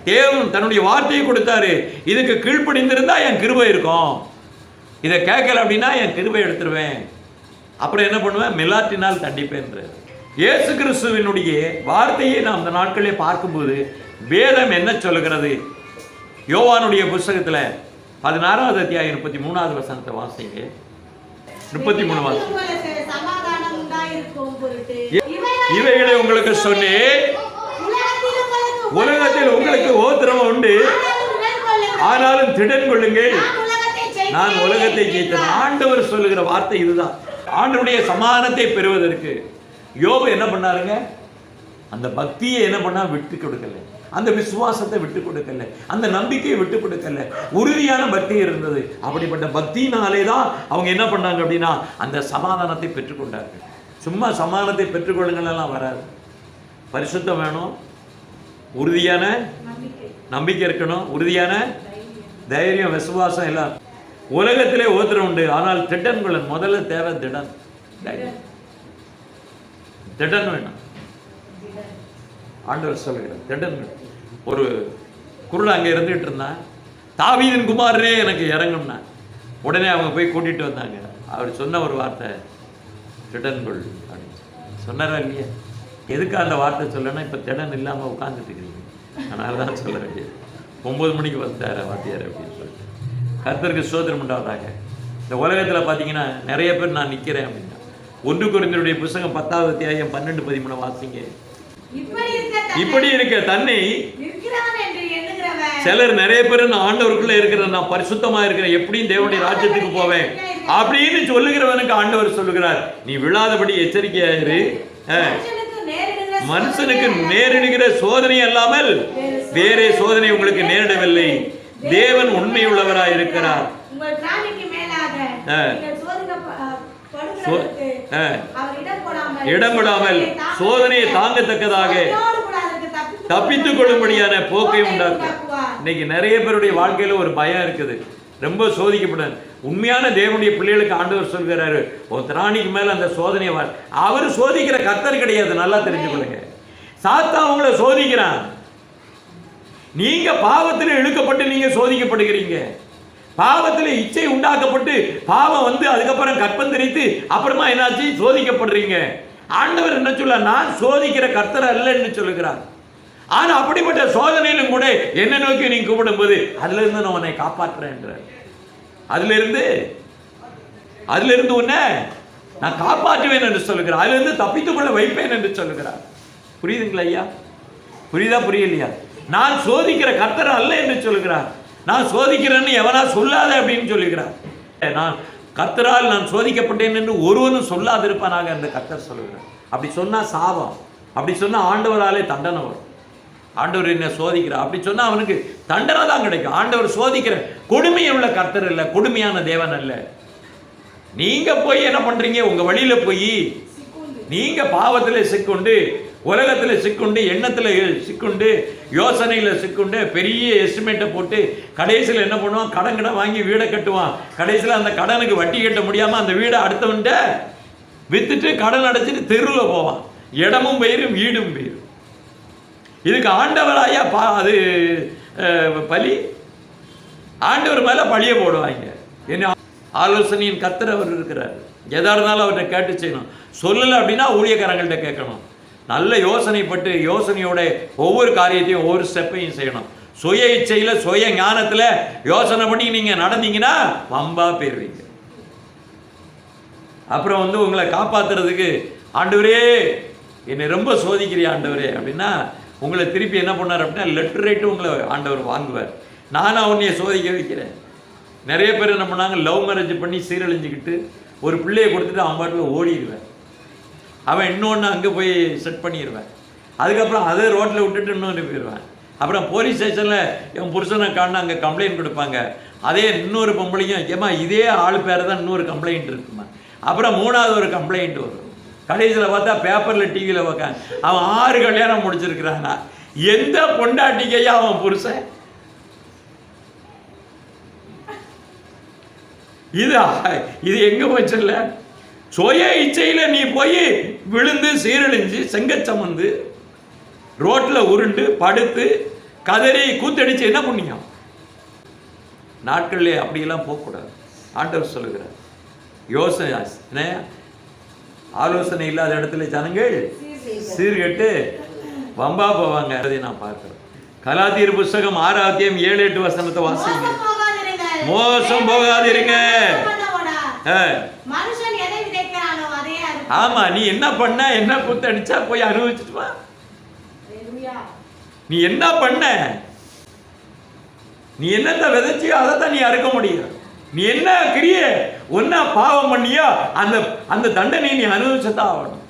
A: தேவன் தன்னுடைய வார்த்தையை கொடுத்தாரு, இதுக்கு கீழ்ப்படிந்திருந்தா என் கிருபை இருக்கும், இதை கேட்கல அப்படின்னா என் கிருபை எடுத்துருவேன், அப்புறம் என்ன பண்ணுவேன், மிலாட்டினால் தண்டிப்பேன்ற. இயேசு கிறிஸ்துவினுடைய வார்த்தையை நாம் அந்த நாட்களே பார்க்கும்போது வேதம் என்ன சொல்லுகிறது? யோவானுடைய புஸ்தகத்தில் 16வது அத்தியாயம் 33வது வசனத்தை வாசிங்க. 33 வாசிங்க. இவைகளை உங்களுக்கு சொன்னேன், உலகத்தில் உங்களுக்கு உபத்திரவம் உண்டு, ஆனாலும் திடன் கொள்ளுங்கள், நான் உலகத்தை ஜெயித்தேன். ஆண்டவர் சொல்லுகிற வார்த்தை இதுதான். ஆண்டவருடைய சமாதானத்தை பெறுவதற்கு யோபு என்ன பண்ணாருங்க? அந்த பக்தியை என்ன பண்ணா விட்டு கொடுக்கல, அந்த விசுவாசத்தை விட்டு கொடுக்கல, அந்த நம்பிக்கையை விட்டு கொடுக்கல, உறுதியான பக்தி இருந்தது. அப்படிப்பட்ட பக்தியினாலே தான் அவங்க என்ன பண்ணாங்க அப்படின்னா அந்த சமாதானத்தை பெற்றுக்கொண்டார்கள். சும்மா சமாதானத்தை பெற்றுக்கொள்ளுங்களெல்லாம் வராது. பரிசுத்தம் வேணும், உறுதியான நம்பிக்கை இருக்கணும், உறுதியான தைரியம், விசுவாசம் எல்லாம். உலகத்திலே உபத்திரம் உண்டு, ஆனால் திடன் கொள்ளன். முதல்ல தேவை திடன், திடன் வேணும். ஆண்டவர் சொல்லுகிறார் திடன். ஒரு குருள் அங்கே இருந்துகிட்டு இருந்தான், தாவீதின் குமாரனே எனக்கு இறங்கும்னா உடனே அவங்க போய் கூட்டிகிட்டு வந்தாங்க. அவர் சொன்ன ஒரு வார்த்தை திடன் கொள் அப்படின்னு சொன்னாரா இல்லையா? எதுக்கு அந்த வார்த்தை சொல்லணும்னா இப்போ திடன் இல்லாமல் உட்காந்துட்டு இருக்கிறீங்க, அதனால தான் சொல்ல வேண்டியது. 9 மணிக்கு வந்தார் வாத்தியார் அப்படின்னு சொல்லிட்டு. கர்த்தருக்கு ஸ்தோத்திரம் உண்டாவதாக. இந்த உலகத்தில் பார்த்தீங்கன்னா நிறைய பேர் நான் நிற்கிறேன் அப்படின்னா 1 கொரிந்தியருடைய புத்தகம் 10வது அத்தியாயம் 12-13 வாசிங்க. இப்படி இருக்க தன்னை சிலர் நிறைய பேர் நான் ஆண்டவருக்குள்ள இருக்கிறேன், நான் பரிசுத்தமா இருக்கிறேன், எப்படியும் தேவனுடைய ராஜ்யத்துக்கு போவேன் அப்படின்னு சொல்லுகிறவனுக்கு ஆண்டவர் சொல்லுகிறார், நீ விழாதபடி எச்சரிக்கையாயிரு. மனுஷனுக்கு நேரிடுகிற சோதனை அல்லாமல் வேறே சோதனை உங்களுக்கு நேரிடவில்லை, தேவன் உண்மையுள்ளவராய் இருக்கிறார். இடம் கொடாமல் சோதனையை தாங்கத்தக்கதாக தப்பித்துக் கொள்ளும்படியான போக்கை உண்டாக்கும். இன்னைக்கு நிறைய பேருடைய வாழ்க்கையில ஒரு பயம் இருக்குது, ரொம்ப சோதிக்கப்படும். உண்மையான தேவனுடைய பிள்ளைகளுக்கு ஆண்டவர் சொல்கிறாரு, ஒரு திராணிக்கு மேல அந்த சோதனை அவர் சோதிக்கிற கர்த்தர் கிடையாது, நல்லா தெரிஞ்சுக்கொள்ளுங்க. சாத்தான் அவங்கள சோதிக்கிறான். நீங்க பாவத்தில் இழுக்கப்பட்டு நீங்க சோதிக்கப்படுகிறீங்க. பாவத்தில் இச்சை உண்டாக்கப்பட்டு பாவம் அதுக்கப்புறம் கற்பம் தெரித்து அப்புறமா என்னாச்சு சோதிக்கப்படுறீங்க. ஆண்டவர் என்ன சொல்ல, நான் சோதிக்கிற கர்த்தர் அல்ல என்று சொல்லுகிறார். ஆனா அப்படிப்பட்ட சோதனையிலும் கூட என்ன நோக்கி நீங்க கூப்பிடும் போது அதுல இருந்து நான் உன்னை காப்பாற்றுறேன் என்ற, அதுல இருந்து உன்னை நான் காப்பாற்றுவேன் என்று சொல்லுகிறார். அதுல இருந்து தப்பித்துக் கொள்ள வைப்பேன் என்று சொல்லுகிறார். புரியுதுங்களா ஐயா? புரியுதா புரியலையா? நான் சோதிக்கிற கர்த்தர் அல்ல என்று சொல்லுகிறார். நான் சோதிக்கிறேன்னு எவனா சொல்லாத அப்படின்னு சொல்லுகிறார். நான் கர்த்தரால் நான் சோதிக்கப்பட்டேன் என்று ஒருவனும் சொல்லாதிருப்பானாக அந்த கர்த்தர் சொல்லுகிறார். அப்படி சொன்னா சாபம், அப்படி சொன்னா ஆண்டவராலே தண்டனை வரும். ஆண்டவர் என்ன சோதிக்கிறார் அப்படி சொன்னா அவனுக்கு தண்டனை தான் கிடைக்கும். ஆண்டவர் சோதிக்கிற கொடுமையை உள்ள கர்த்தர் இல்லை, கொடுமையான தேவன் அல்ல. நீங்க போய் என்ன பண்றீங்க, உங்க வழியில போய் நீங்க பாவத்துல சிக்குண்டு, உலகத்துல சிக்குண்டு, எண்ணத்துல சிக்குண்டு, யோசனையில சிக்குண்டு, பெரிய எஸ்டிமேட்டை போட்டு கடைசியில் என்ன பண்ணுவான், கடன் வாங்கி வீடை கட்டுவான். கடைசியில் அந்த கடனுக்கு வட்டி கட்ட முடியாம அந்த வீடை அடுத்தவன்ட்ட வித்துட்டு கடன் அடைச்சிட்டு தெருவில் போவான். இடமும் பெயரும் வீடும் பெயரும். இதுக்கு ஆண்டவராயா அது பலி, ஆண்டவர் மேல பழிய போடுவாங்க. என்ன ஆலோசனையின் கர்த்தர் அவர் இருக்கிறார். எதா இருந்தாலும் அவர்கிட்ட கேட்டு செய்யணும். சொல்லலை அப்படின்னா ஊழியக்காரங்கள்ட்ட கேட்கணும். நல்ல யோசனைப்பட்டு யோசனையோட ஒவ்வொரு காரியத்தையும் ஒவ்வொரு ஸ்டெப்பையும் செய்யணும். சுய இச்சையில சுய ஞானத்துல யோசனை பண்ணி நீங்க நடந்தீங்கன்னா வம்பா போயிருவீங்க. அப்புறம் உங்களை காப்பாத்துறதுக்கு ஆண்டவரே என்னை ரொம்ப சோதிக்கிறிய ஆண்டவரே அப்படின்னா உங்களை திருப்பி என்ன பண்ணார் அப்படின்னா லெட்டர் ரைட்டு உங்களை ஆண்டவர் வாங்குவார். நானும் உன்னைய சோதிக்க வைக்கிறேன். நிறைய பேர் என்ன பண்ணாங்க, லவ் மேரேஜ் பண்ணி சீரழிஞ்சுக்கிட்டு ஒரு பிள்ளையை கொடுத்துட்டு அவன் பாட்டில் ஓடிடுவேன். அவன் இன்னொன்று அங்கே போய் செட் பண்ணிடுவேன். அதுக்கப்புறம் அதே ரோட்டில் விட்டுட்டு இன்னொன்று போயிடுவேன். அப்புறம் போலீஸ் ஸ்டேஷனில் என் புருஷனை காண அங்கே கம்ப்ளைண்ட் கொடுப்பாங்க. அதே இன்னொரு பொம்பளையும் ஏமா இதே ஆள் பேர் தான் இன்னொரு கம்ப்ளைண்ட் இருக்குமா. அப்புறம் மூணாவது ஒரு கம்ப்ளைண்ட் வரும். கடைசியில் பார்த்தா பேப்பரில் டிவியில் உக்காந்து அவன் 6 கல்யாணம் முடிச்சிருக்கிறானா. எந்த பொண்டாட்டிக்கையா அவன் புருஷன்? இது எங்க போச்சுல்ல? சுய இச்சையில நீ போய் விழுந்து சீரழிஞ்சு செங்கச்சமந்து ரோட்ல உருண்டு படுத்து கதறி கூத்தடிச்சு என்ன பண்ணியும்? நாட்கள்ல அப்படியெல்லாம் போகக்கூடாது. ஆண்டவர் சொல்லுகிறார், யோசனை ஆலோசனை இல்லாத இடத்துல ஜனங்கள் சீர்கெட்டு வம்பா போவாங்க. அதை நான் பார்க்கிறேன். கலாத்தியர் புஸ்தகம் 6ஆம் அத்தியாயம் 7-8 வசனத்தை வாசிங்க. மோசம் போகாதிருங்க. ஆமா, நீ என்ன பண்ண, என்ன குத்தடிச்சா போய் அனுபவிச்சுட்டு வா. நீ என்ன பண்ண, நீ என்னத்தை விதைச்சியோ அதை தான் நீ அறுக்க முடியும். நீ என்ன கிரிய ஒன்னா பாவம் பண்ணியோ அந்த தண்டனையை நீ அனுபவிச்சுதான் ஆகணும்.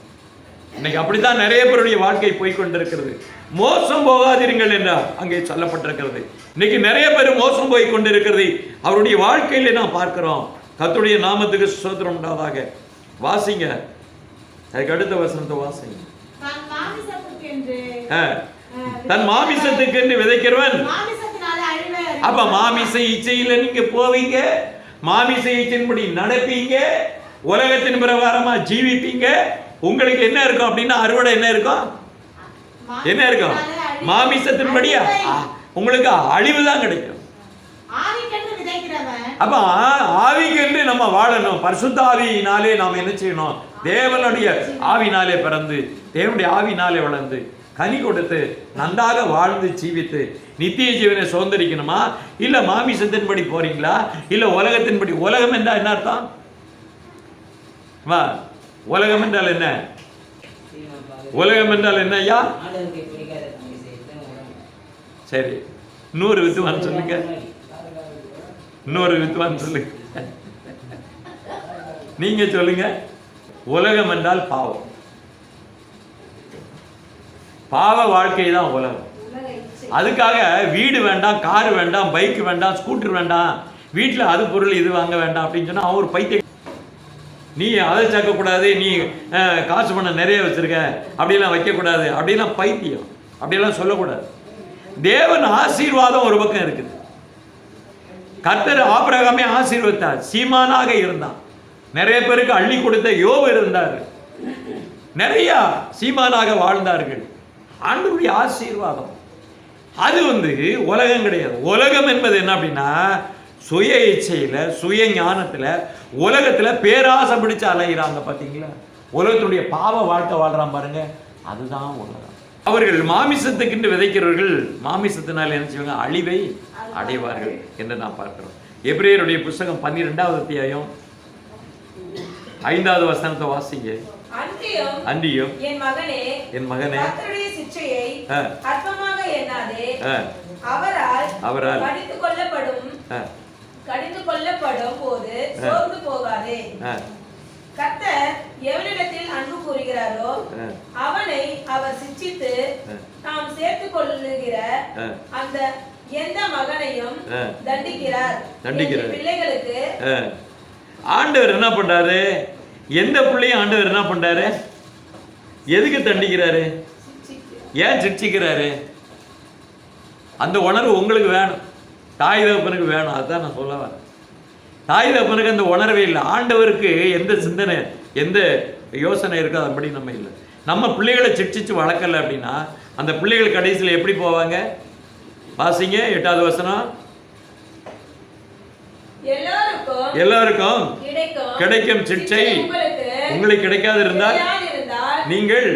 A: இன்னைக்கு அப்படித்தான் நிறைய பேருடைய வாழ்க்கை போய்கொண்டிருக்கிறது. மோசம் போகாதிருங்கள் என்றார் அங்கே சொல்லப்பட்டிருக்கிறது. இன்னைக்கு நிறைய பேர் மோசம் போய் கொண்டிருக்கிறது அவருடைய வாழ்க்கையில நாம் பார்க்கிறோம். கர்த்தருடைய நாமத்துக்கு ஸ்தோத்திரம் உண்டாவதாக. வாசிங்க, அதுக்கு அடுத்த வசனத்தை வாசிங்க. தன் மாமிசத்துக்கு என்று விதைக்கிறவன். அப்ப மாமிச இச்சையில நீங்க போவீங்க, மாமிச இச்சையின்படி நடப்பீங்க, உலகத்தின் பிரகாரமா ஜீவிப்பீங்க. உங்களுக்கு என்ன இருக்கும் அப்படின்னா அறுவடை என்ன இருக்கும்? என்ன இருக்கும்? மாமிசத்தின்படியா உங்களுக்கு அழிவுதான் கிடைக்கும். அப்ப ஆவிக்கென்று நம்ம வாழணும். பரிசுத்த ஆவியினாலே நாம் என்ன செய்யணும்? தேவனுடைய ஆவினாலே பிறந்து தேவனுடைய ஆவினாலே வளர்ந்து கனி கொடுத்து நன்றாக வாழ்ந்து ஜீவித்து நித்திய ஜீவனை சுதந்திரிக்கணுமா? இல்ல மாமிசத்தின்படி போறீங்களா? இல்ல உலகத்தின்படி? உலகம் என்றால் என்ன அர்த்தம்? வா, உலகம் என்றால் என்ன? உலகம் என்றால் என்ன ஐயா? சரி, இன்னொரு வித்துவான் சொல்லுங்க. இன்னொரு வித்துவான் சொல்லுங்க. நீங்க சொல்லுங்க. உலகம் என்றால் பாவம். பாவ வாழ்க்கை தான் உலகம். அதுக்காக வீடு வேண்டாம், கார் வேண்டாம், பைக் வேண்டாம், ஸ்கூட்டர் வேண்டாம், வீட்டில் அது பொருள் இது வாங்க வேண்டாம் அப்படின்னு சொன்னா அவர் பைத்தியம். நீ அதை சேர்க்கக்கூடாது, நீ காசு பண்ண நிறைய வச்சிருக்க அப்படிலாம் வைக்கக்கூடாது அப்படிலாம் பைத்தியம். அப்படியெல்லாம் சொல்லக்கூடாது. தேவன் ஆசீர்வாதம் ஒரு பக்கம் இருக்குது. கர்த்தர் ஆபிரகாமை ஆசீர்வதித்தார், சீமானாக இருந்தான். நிறைய பேருக்கு அள்ளி கொடுத்த யோபு இருந்தார், நிறைய சீமானாக வாழ்ந்தார்கள். ஆண்டவருடைய ஆசீர்வாதம் அது உலகம் கிடையாது. உலகம் என்பது என்ன அப்படின்னா, சுய இச்சையில, சுய ஞானத்துல, உலகத்துல பேராசை பிடிச்சு அலைகிறாங்க. பாத்தீங்களா, உலகத்துடைய பாவ வாழ்க்கை வாழ்றான் பாருங்க, அதுதான் உலகம். அவர்கள் மாமிசத்துக்கு விதைக்கிறவர்கள் மாமிசத்தினால் என்ன செய்வாங்க, அழிவை அடைவார்கள் என்று நான் பார்க்கிறோம். எபிரேயருடைய புத்தகம் 12வது அத்தியாயம் 5வது வசனத்தை வாசிங்க. அன்றியும் என் மகனே கர்த்தருடைய சிட்சையை அற்பமாக எண்ணாதே, அவரால் கடிந்து கொள்ளப்படும் போது சோர்ந்து போகாதே. கர்த்தர் எவனிடத்தில் அன்பு கூறுகிறாரோ அவனை அவர் சிட்சித்து தாம் சேர்த்துக் கொள்ளுகிற அந்த எந்த மகனையும் தண்டிக்கிறார். பிள்ளைகளுக்கு ஆண்டவர் என்ன பண்றாரு, எந்த பிள்ளையும் ஆண்டவர் என்ன பண்றாரு, எதுக்கு தண்டிக்கிறாரு, ஏன் சிட்சிக்கிறாரு? அந்த உணர்வு உங்களுக்கு வேணும், தாய் தகப்பனுக்கு வேணும். அதுதான் நான் சொல்ல வரேன். தாய் தகப்பனுக்கு அந்த உணர்வே இல்லை. ஆண்டவருக்கு எந்த சிந்தனை, எந்த யோசனை இருக்கோ அதன்படி நம்ம இல்லை. நம்ம பிள்ளைகளை சிட்சிச்சு வளர்க்கல அப்படின்னா அந்த பிள்ளைகள் கடைசியில் எப்படி போவாங்க? வாசிங்க 8வது வசனம். எல்லாருக்கும் கிடைக்கும் சிட்சை உங்களுக்கு கிடைக்காது இருந்தால் நீங்கள்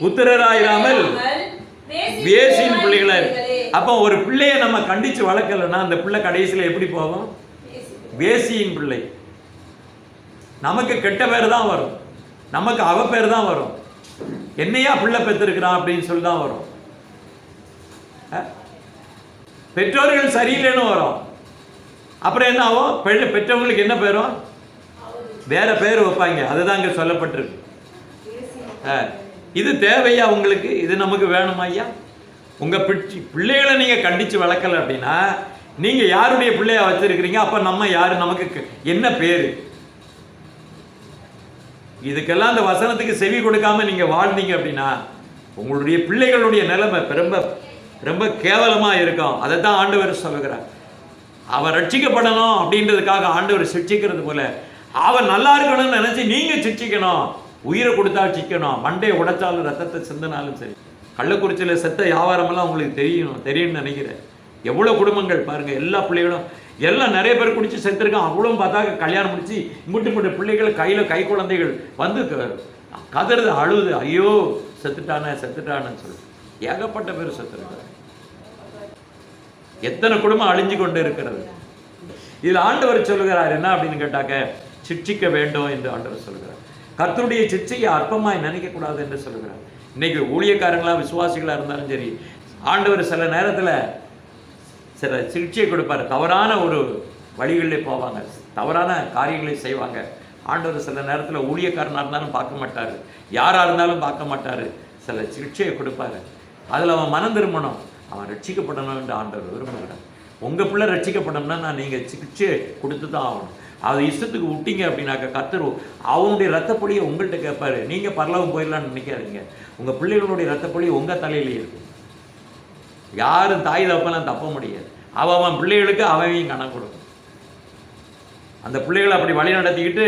A: புத்திரராயிராமல் வேசியின் பிள்ளைகளா. அப்போ ஒரு பிள்ளைய நம்ம கண்டிச்சு வளர்க்கலன்னா அந்த பிள்ளை கடைசியில் எப்படி போவோம்? வேசியின் பிள்ளை. நமக்கு கெட்ட பேர் தான் வரும், நமக்கு அவ பேர் தான் வரும். என்னையா பிள்ளை பெற்றிருக்கிறான் அப்படின்னு சொல்லி தான் வரும். பெற்றோர்கள் சரியில்லைன்னு வரும். அப்புறம் என்ன ஆகும்? பெற்றவங்களுக்கு என்ன பேரும்? வேற பேர் வைப்பாங்க. அதுதான் இங்க சொல்லப்பட்டிருக்கு. இது தேவையா உங்களுக்கு? இது நமக்கு வேணுமா ஐயா? உங்க பிள்ளைகளை நீங்க கண்டிச்சு வளர்க்கல அப்படின்னா நீங்க யாருடைய பிள்ளையா வச்சிருக்கிறீங்க? அப்ப நம்ம யாரு, நமக்கு என்ன பேரு? இதுக்கெல்லாம் அந்த வசனத்துக்கு செவி கொடுக்காம நீங்க வாழ்ந்தீங்க அப்படின்னா உங்களுடைய பிள்ளைகளுடைய நிலைமை ரொம்ப ரொம்ப கேவலமா இருக்கும். அதை தான் ஆண்டவர் சொல்லுகிறார். அவன் ரட்சிக்கப்படணும் அப்படின்றதுக்காக ஆண்டவர் சிட்சிக்கிறது போல அவன் நல்லா இருக்கணும்னு நினைச்சு நீங்க சிட்சிக்கணும். உயிரை கொடுத்தா சிக்கணும், மண்டையை உடைச்சாலும் ரத்தத்தை சிந்தினாலும் சரி. கள்ளக்குறிச்சியில் செத்த வியாபாரமெல்லாம் உங்களுக்கு தெரியும்னு நினைக்கிறேன். எவ்வளோ குடும்பங்கள் பாருங்க, எல்லா பிள்ளைகளும் எல்லாம் நிறைய பேர் குடிச்சு செத்துருக்கான். அவ்வளோ பார்த்தா கல்யாணம் முடிச்சு முட்டு பிள்ளைகள் கையில் கை குழந்தைகள் கதறுது, அழுது, ஐயோ செத்துட்டானு சொல்லி ஏகப்பட்ட பேர் செத்துருக்காங்க. எத்தனை குடும்பம் அழிஞ்சு கொண்டு இருக்கிறது. இதில் ஆண்டவர் சொல்லுகிறார் என்ன அப்படின்னு கேட்டாக்க, சிட்சிக்க வேண்டும் என்று ஆண்டவர் சொல்லுகிறார். கர்த்தருடைய சிட்சையை அற்பமாய் நினைக்க கூடாது என்று சொல்லுகிறார். இன்னைக்கு ஊழியக்காரங்களா விசுவாசிகளா இருந்தாலும் சரி, ஆண்டவர் சில நேரத்தில் சில சிகிச்சையை கொடுப்பார். தவறான ஒரு வழிகளில் போவாங்க, தவறான காரியங்களை செய்வாங்க. ஆண்டவர் சில நேரத்தில் ஊழியக்காரனாக இருந்தாலும் பார்க்க மாட்டார், யாராக இருந்தாலும் பார்க்க மாட்டார். சில சிகிச்சையை கொடுப்பாரு. அதில் அவன் மனம் திரும்பணும், அவன் ரட்சிக்கப்படணும் என்று ஆண்டவர் விரும்புகிறார். உங்கள் பிள்ளை ரட்சிக்கப்படணும்னா நீங்கள் சிகிச்சையை கொடுத்து தான் ஆகணும். அதை இஷ்டத்துக்கு விட்டீங்க அப்படின்னாக்க கர்த்தர் அவனுடைய ரத்தப்பொழியை உங்கள்கிட்ட கேட்பாரு. நீங்கள் பரலோகம் போயிடலான்னு நினைக்காதீங்க. உங்கள் பிள்ளைகளுடைய ரத்தப்பொழி உங்கள் தலையிலே இருக்கு. யாரும் தாய் தப்பெல்லாம் தப்ப முடியாது. அவன் பிள்ளைகளுக்கு அவன் கணக்கு கொடுக்கும். அந்த பிள்ளைகளை அப்படி வழி நடத்திக்கிட்டு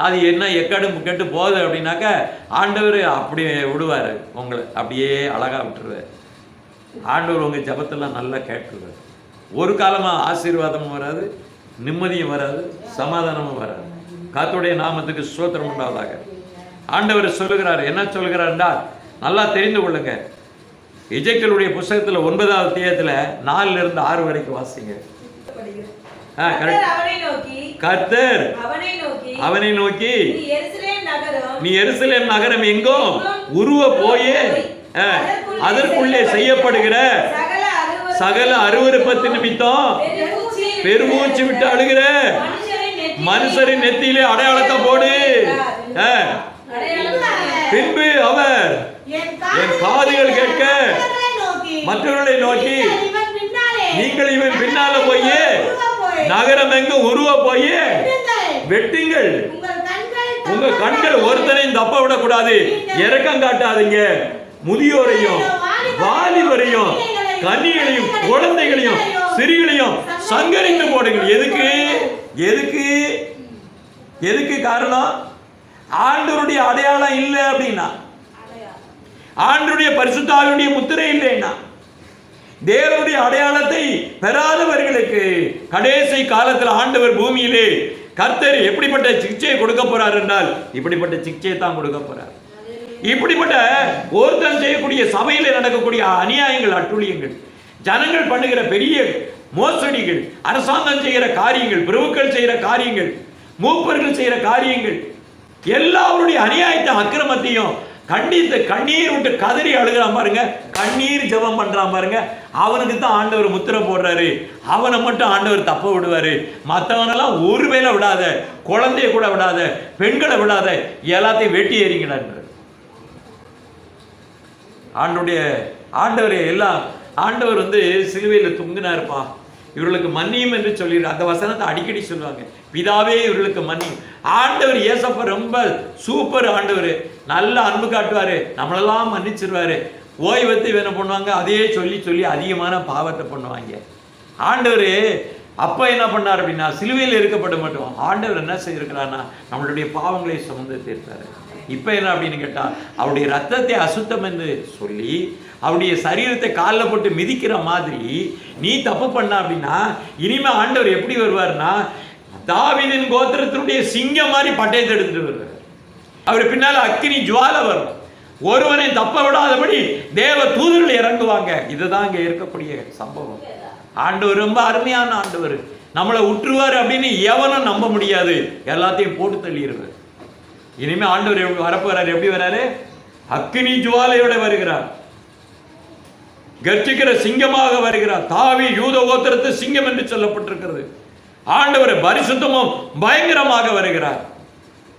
A: அது என்ன எக்கடும் கெட்டு போகுது அப்படின்னாக்க ஆண்டவர் அப்படி விடுவார், உங்களை அப்படியே அழகாக விட்டுருவார். ஆண்டவர் உங்கள் ஜபத்தெல்லாம் நல்லா கேட்குவார். ஒரு காலமாக ஆசீர்வாதமும் வராது, நிம்மதியும் வராது, சமாதானமும் வராது. கர்த்தருடைய நாமத்துக்கு ஸ்தோத்திரம் உண்டாவதாக. ஆண்டவர் சொல்லுகிறார், என்ன சொல்லுகிறார் என்றால் நல்லா தெரிந்து கொள்ளுங்க. எஜேக்கியேலுடைய புத்தகத்தில் 9வது அத்தியாயத்தில் 4லிருந்து 6 வரைக்கும் வாசிங்க. கர்த்தர் அவனை நோக்கி நீ எருசலேம் நகரம் எங்கும் உருவ போயே அதற்குள்ளே செய்யப்படுகிற சகல அருவருப்பத்து நிமித்தம் பெருமூச்சு விட்டு அழுகிற மனுஷரின் நெத்தியிலே அடையாளத்தை போடு. பின்பு அவர் என் காதுகள் கேட்க மற்றவர்களை நோக்கி நீங்கள் இவன் பின்னால போய் நகரம் எங்கும் உருவ போய் வெட்டுங்கள். உங்க கண்கள் ஒருத்தனையும் தப்ப விடக்கூடாது. இரக்கம் காட்டாதீங்க. முதியோரையும் வாலிபரையும் கன்னிகளையும் குழந்தைகளையும் சிறுகளையும் சங்கரித்து போடுங்கள். எதுக்கு எதுக்கு எதுக்கு காரணம்? ஆண்டவருடைய அடையாளம் இல்லை அப்படின்னா, ஆண்டவருடைய பரிசுத்த ஆவியுடைய முத்திரை இல்லைன்னா, தேவனுடைய அடையாளத்தை பெறாதவர்களுக்கு கடைசி காலத்தில் ஆண்டவர் பூமியிலே கர்த்தர் எப்படிப்பட்ட சிகிச்சையை கொடுக்க போறார் என்றால், இப்படிப்பட்ட சிகிச்சையை தான் கொடுக்க போறார். இப்படிப்பட்ட ஒருத்தன் செய்யக்கூடிய சபையில நடக்கக்கூடிய அநியாயங்கள், அட்டுழியங்கள், ஜனங்கள் பண்ணுகிற பெரிய மோசடிகள், அரசாங்கம் செய்கிற காரியங்கள், பிரபுக்கள் செய்கிற காரியங்கள், மூப்பர்கள் செய்கிற காரியங்கள், எல்லாருடைய அநியாயத்தை அக்கிரமத்தையும் கண்டித்து கண்ணீர் விட்டு கதறி அழுகிறான் பாருங்க, கண்ணீர் ஜெபம் பண்றான் பாருங்க, அவனுக்கு தான் ஆண்டவர் முத்திரை போடுறாரு. அவனை மட்டும் ஆண்டவர் தப்ப விடுவாரு. மற்றவனெல்லாம் ஒரு வேளை விடாத, குழந்தைய கூட விடாத, பெண்களை விடாத, எல்லாத்தையும் வெட்டி ஏறிங்கடான்றார். ஆண்டவர் எல்லாம் ஆண்டவர் சிலுவையில் தொங்கினாருப்பா, இவர்களுக்கு மன்னியும் என்று சொல்லிடு. அந்த வசனத்தை அடிக்கடி சொல்லுவாங்க, பிதாவே இவர்களுக்கு மன்னியும். ஆண்டவர் ஏசப்பா ரொம்ப சூப்பர் ஆண்டவர், நல்ல அன்பு காட்டுவாரு, நம்மளெல்லாம் மன்னிச்சிருவாரு. ஓய்வத்தை என்ன பண்ணுவாங்க, அதையே சொல்லி சொல்லி அதிகமான பாவத்தை பண்ணுவாங்க. ஆண்டவர் அப்போ என்ன பண்ணார் அப்படின்னா, சிலுவையில் இருக்கப்பட மாட்டோம். ஆண்டவர் என்ன செய்திருக்கிறான்னா, நம்மளுடைய பாவங்களை சுமந்து தீர்த்தாரு. இப்போ என்ன அப்படின்னு கேட்டால், அவருடைய ரத்தத்தை அசுத்தம் என்று சொல்லி அவருடைய சரீரத்தை காலில் போட்டு மிதிக்கிற மாதிரி நீ தப்பு பண்ண அப்படின்னா, இனிமே ஆண்டவர் எப்படி வருவார்னா, தாவீதின் கோத்திரத்தினுடைய சிங்கம் மாதிரி பட்டயத்தை எடுத்துட்டு வருவார். அவர் பின்னால் அக்கினி ஜுவாலை வரும். ஒருவனை தப்ப விடாதபடி தேவ தூதர்கள் இறங்குவாங்க. இதுதான் இங்கே இருக்கக்கூடிய சம்பவம். ஆண்டவர் ரொம்ப அருமையான ஆண்டவர். நம்மளை உற்றுவார் அப்படின்னு எவனும் நம்ப முடியாது. எல்லாத்தையும் போட்டு தள்ளிடுவார். இனிமே ஆண்டவர் வரப்போறாரு. எப்படி வராரு? அக்கினி ஜுவாலையோட வருகிறார், கர்ஜிக்கிற சிங்கமாக வருகிறார். தாவி யூத கோத்திரத்து சிங்கம் என்று சொல்லப்பட்டிருக்கிறது. ஆண்டவர் பரிசுத்தமும் பயங்கரமாக வருகிறார்.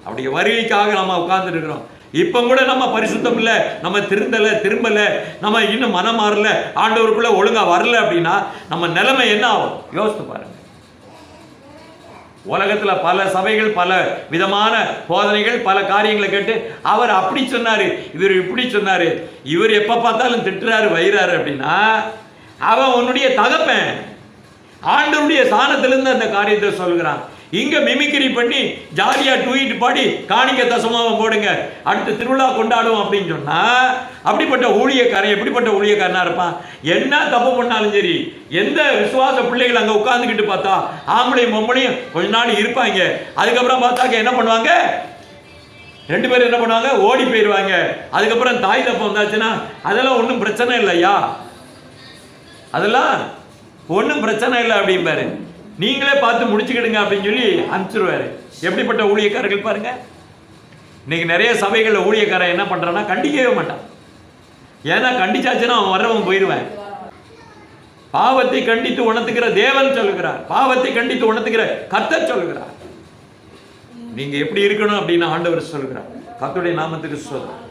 A: அவருடைய வருகைக்காக நம்ம உட்கார்ந்து இருக்கிறோம். இப்ப கூட நம்ம பரிசுத்தம் இல்லை, நம்ம திரும்பல, நம்ம இன்னும் மனம் மாறல, ஆண்டவருக்குள்ள ஒழுங்கா வரல அப்படின்னா நம்ம நிலைமை என்ன ஆகும் யோசித்து பாருங்க. உலகத்துல பல சபைகள், பல விதமான போதனைகள், பல காரியங்களை கேட்டு அவர் அப்படி சொன்னாரு, இவர் இப்படி சொன்னாரு, இவர் எப்ப பார்த்தாலும் திட்டுறாரு, வைறாரு அப்படின்னா அவன் உன்னுடைய தகப்பன். ஆண்டவருடைய ஸ்தானத்திலிருந்து அந்த காரியத்தை சொல்கிறான். இங்க மிமிக்ரி பண்ணி ஜாலியா ட்வீட் பாடி காணிக்க தசமாவும் போடுங்க, அடுத்த திருவிழா கொண்டாடுவோம் அப்படின்னு சொன்னா, அப்படிப்பட்ட ஊழியக்காரன் எப்படிப்பட்ட ஊழியக்காரனா இருப்பான்? என்ன தப்பு பண்ணாலும் சரி, எந்த விசுவாச பிள்ளைகள் அங்க உட்கார்ந்துக்கிட்டு பார்த்தா ஆம்பளையும் பொம்பளையும் கொஞ்ச நாள் இருப்பாங்க. அதுக்கப்புறம் பார்த்தாக்க என்ன பண்ணுவாங்க, ரெண்டு பேரும் என்ன பண்ணுவாங்க, ஓடி போயிடுவாங்க. அதுக்கப்புறம் தாய் தப்பு வந்தாச்சுன்னா அதெல்லாம் ஒன்றும் பிரச்சனை இல்லையா, அதெல்லாம் ஒன்றும் பிரச்சனை இல்லை அப்படிம்பாரு. நீங்களே பார்த்து முடிச்சுக்கிடுங்க அப்படின்னு சொல்லி அனுப்பிச்சிருவாரு. எப்படிப்பட்ட ஊழியக்காரர்கள் பாருங்க. இன்னைக்கு நிறைய சபைகளில் ஊழியக்காரன் என்ன பண்றான்னா, கண்டிக்கவே மாட்டான். ஏன்னா கண்டிச்சாச்சுன்னா அவன் வர்றவன் போயிடுவேன். பாவத்தை கண்டித்து உணர்த்துகிற தேவன் சொல்லுகிறார், பாவத்தை கண்டித்து உணர்த்துகிற கர்த்தர் சொல்லுகிறார். நீங்க எப்படி இருக்கணும் அப்படின்னு ஆண்டவர் சொல்லுகிறார். கர்த்தருடைய நாமத்துக்கு சொல்றார்.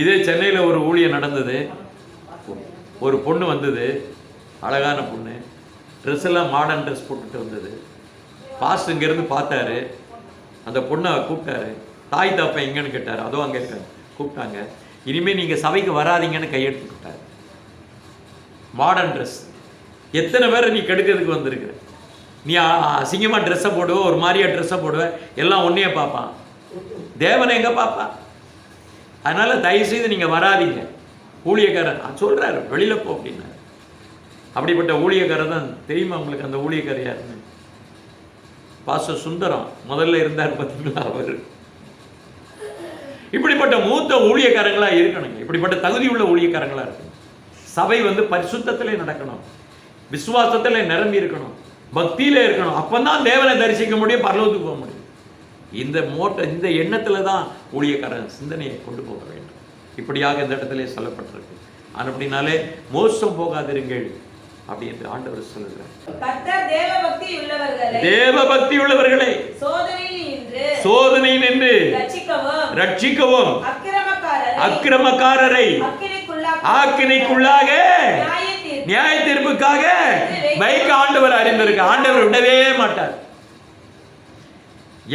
A: இதே சென்னையில் ஒரு ஊழியம் நடந்தது. ஒரு பொண்ணு வந்தது, அழகான பொண்ணு, ட்ரெஸ் எல்லாம் மாடர்ன் ட்ரெஸ் போட்டுட்டு வந்தது. பாஸ்ட் இங்கேருந்து பார்த்தாரு, அந்த பொண்ணை கூப்பிட்டாரு. தாய் தாப்பா எங்கன்னு கேட்டார். அதோ அங்கே இருக்காரு. கூப்பிட்டாங்க. இனிமேல் நீங்கள் சபைக்கு வராதிங்கன்னு கையெழுத்துக்கிட்டார். Modern dress. எத்தனை பேரை நீ கெடுக்கிறதுக்கு வந்திருக்கிற? நீ அசிங்கமாக ட்ரெஸ்ஸை போடுவ, ஒரு மாதிரியா ட்ரெஸ்ஸை போடுவ, எல்லாம் ஒன்றையே பார்ப்பான். தேவனை எங்கே பார்ப்பான்? அதனால் தயவுசெய்து நீங்கள் வராதிங்க. ஊழியக்காரன் சொல்கிறாரு, வெளியில் போ அப்படின்னா. அப்படிப்பட்ட ஊழியக்காரர் தான் தெரியுமா உங்களுக்கு? அந்த ஊழியக்காரர் யாருன்னு? பாஸ்டர் சுந்தரம் முதல்ல இருந்தார் பார்த்தீங்களா, அவர். இப்படிப்பட்ட மூத்த ஊழியக்காரங்களா இருக்கணுங்க. இப்படிப்பட்ட தகுதி உள்ள ஊழியக்காரங்களா இருக்கணும். சபை பரிசுத்தத்திலே நடக்கணும், விசுவாசத்திலே நிரம்பி இருக்கணும், பக்தியிலே இருக்கணும். அப்பந்தான் தேவனை தரிசிக்க முடியும், பரலோகத்துக்கு போக முடியும். இந்த எண்ணத்துல தான் ஊழியக்காரன் சிந்தனையை கொண்டு போக வேண்டும். இப்படியாக இந்த இடத்திலே சொல்லப்பட்டிருக்கு. அப்படினாலே மோசம் போகாதிருங்கள் அப்படி என்று ஆண்டவர் சொல்லுகிறார். தேவ பக்தி உள்ளவர்களை சோதனை நின்று ரட்சிக்கவும் அக்கிரமக்காரரை ஆக்கினைக்குள்ளாக நியாய தீர்ப்புக்காக வைக்க ஆண்டவர் அறிந்திருக்க. ஆண்டவர் விடவே மாட்டார்,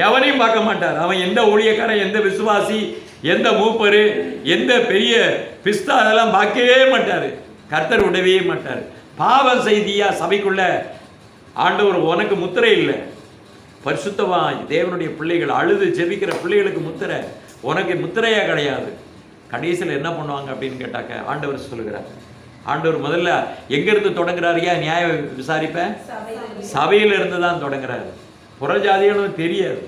A: எவனையும் பார்க்க மாட்டார். அவன் எந்த ஊழியக்காரன், எந்த விசுவாசி, எந்த மூப்பரு எந்த பெரிய பிஸ்தா அதெல்லாம் பார்க்கவே மாட்டார். கர்த்தர் விடவே மாட்டார். பாவம் செய்தியா சபைக்குள்ள ஆண்டவர் உனக்கு முத்திரை இல்லை. பரிசுத்தவான் தேவனுடைய பிள்ளைகள் அழுது ஜெபிக்கிற பிள்ளைகளுக்கு முத்திரை, உனக்கு முத்திரையா கிடையாது. கடைசியில் என்ன பண்ணுவாங்க அப்படின்னு கேட்டாக்க ஆண்டவர் சொல்லுகிறார். ஆண்டவர் முதல்ல எங்கிருந்து தொடங்குறாருயா நியாயம் விசாரிப்ப? சபையில இருந்து தான் தொடங்குறாரு. புறஜாதிகளும் தெரியாது.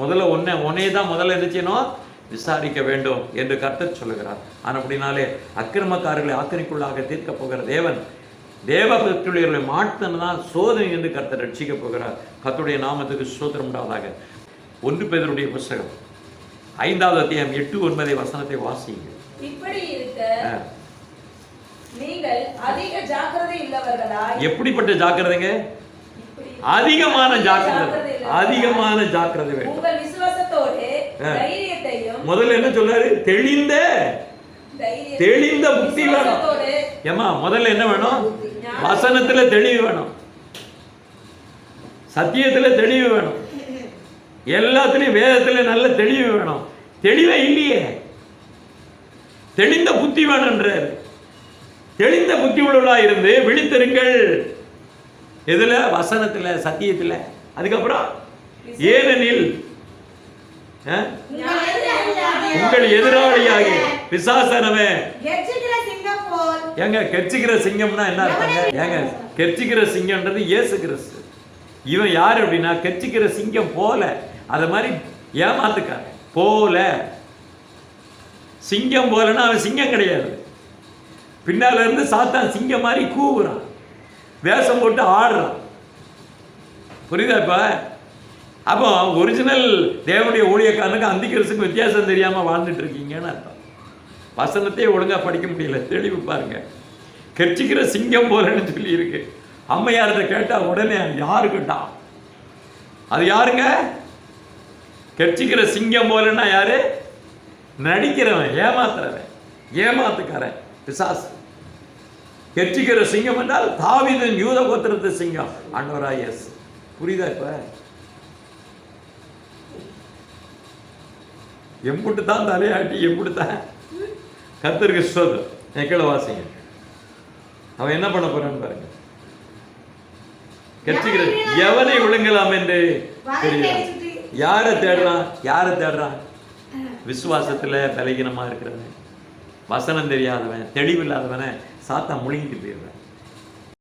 A: முதல்ல உன்னையே தான் முதல்ல என்ன செய்யணும்? விசாரிக்க வேண்டும் என்று கர்த்தர் சொல்லுகிறார். ஆனால் அப்படினாலே அக்கிரமக்காரர்களை ஆக்கிரமிக்குள்ளாக தீர்க்க போகிற தேவன் தேவ பக்தியுடையவர்களை மாற்றினதான் சோதனை என்று கர்த்தர் ரட்சிக்க போகிறார். கர்த்தருடைய நாமத்துக்கு ஸ்தோத்திரம் உண்டாவதாக. 1 பேதுருடைய புத்தகம் 5வது அத்தியாயம் 8-9 வசனத்தை வாசிங்க.
B: இப்படி இருக்க நீங்கள் அதிக ஜாக்கிரதை உள்ளவர்களாய்.
A: எப்படிப்பட்ட ஜாக்கிரதைங்க? அதிகமான ஜாக்கிரதை, அதிகமான ஜாக்கிரதை வேண்டும்.
B: உங்கள் விசுவாசத்தோடு தைரியத்தையும். முதல்ல
A: என்ன சொல்றாரு? தெளிந்த புத்தி வேணும். ஏமா முதல்ல என்ன வேணும்? வசனத்துல தெளிவு வேணும், சத்தியத்துல தெளிவு வேணும், எல்லாத்துலயும் வேதத்துல நல்ல தெளிவு வேணும். தெளிவே இல்லையே. தெளிந்த புத்தி வேணும்ன்றார். தெளிந்த புத்தி உள்ளவர்களா இருந்து விழித்திருங்கள். எதுல? வசனத்துல, சத்தியத்துல. அதுக்கப்புறம் ஏனெனில் உங்கள் எதிராளியாகி பிசாசனவன். ஏங்க கெர்ச்சிக்கிற சிங்கம்னா என்ன அர்த்தங்க? ஏங்க கெர்ச்சிக்கிற சிங்கம்ன்றது இயேசு கிறிஸ்து. இவன் யாரு அப்படின்னா கெர்ச்சிக்கிற சிங்கம் போல, அது மாதிரி ஏமாத்துக்கார போல. சிங்கம் போலன்னா அவன் சிங்கம் கிடையாது. பின்னால இருந்து சாத்தான் சிங்கம் மாதிரி கூவுறான், வேஷம் போட்டு ஆடுறான். புரியுதா? இப்ப அப்போ ஒரிஜினல் தேவனுடைய ஊழியக்காரனுக்கு அந்திகிறிஸ்துக்கு வித்தியாசம் தெரியாம வாழ்ந்துட்டு இருக்கீங்கன்னு அர்த்தம். வசனத்தையே ஒழுங்கா படிக்க முடியல. தெளிவு பாருங்க. கெர்ச்சிக்கிற சிங்கம் போலன்னு சொல்லி இருக்கு. அம்மையார்கிட்ட கேட்டா உடனே யாரு கேட்டா? அது யாருங்க? கெர்ச்சிக்கிற சிங்கம் போலன்னா யாரு? நடிக்கிறவன், ஏமாத்துறவன், ஏமாத்துக்காரன், பிசாசு. கெர்ச்சிக்கிற சிங்கம் என்றால் தாவீதின் யூத கோத்திரத்து சிங்கம் ஆண்டவராய் இயேசு. புரியுதா? இப்ப எம்புட்டு தான் தலையாட்டி, எம்புட்டு தான் கர்த்தருக்கு ஸ்தோத்திரம். எக்கட வாசிங்க. அவன் என்ன பண்ண போறான்னு பாருங்க. கெர்ச்சிக்கிற எவனை விழுங்கலாம் என்று தெரியும். யாரை தேடுறான்? யாரை தேடுறான்? விசுவாசத்துல பலகீனமா இருக்கிறவன், வசனம் தெரியாதவன், தெளிவில்லாதவனை சாத்தா முழுங்கிட்டு போயிடுறான்.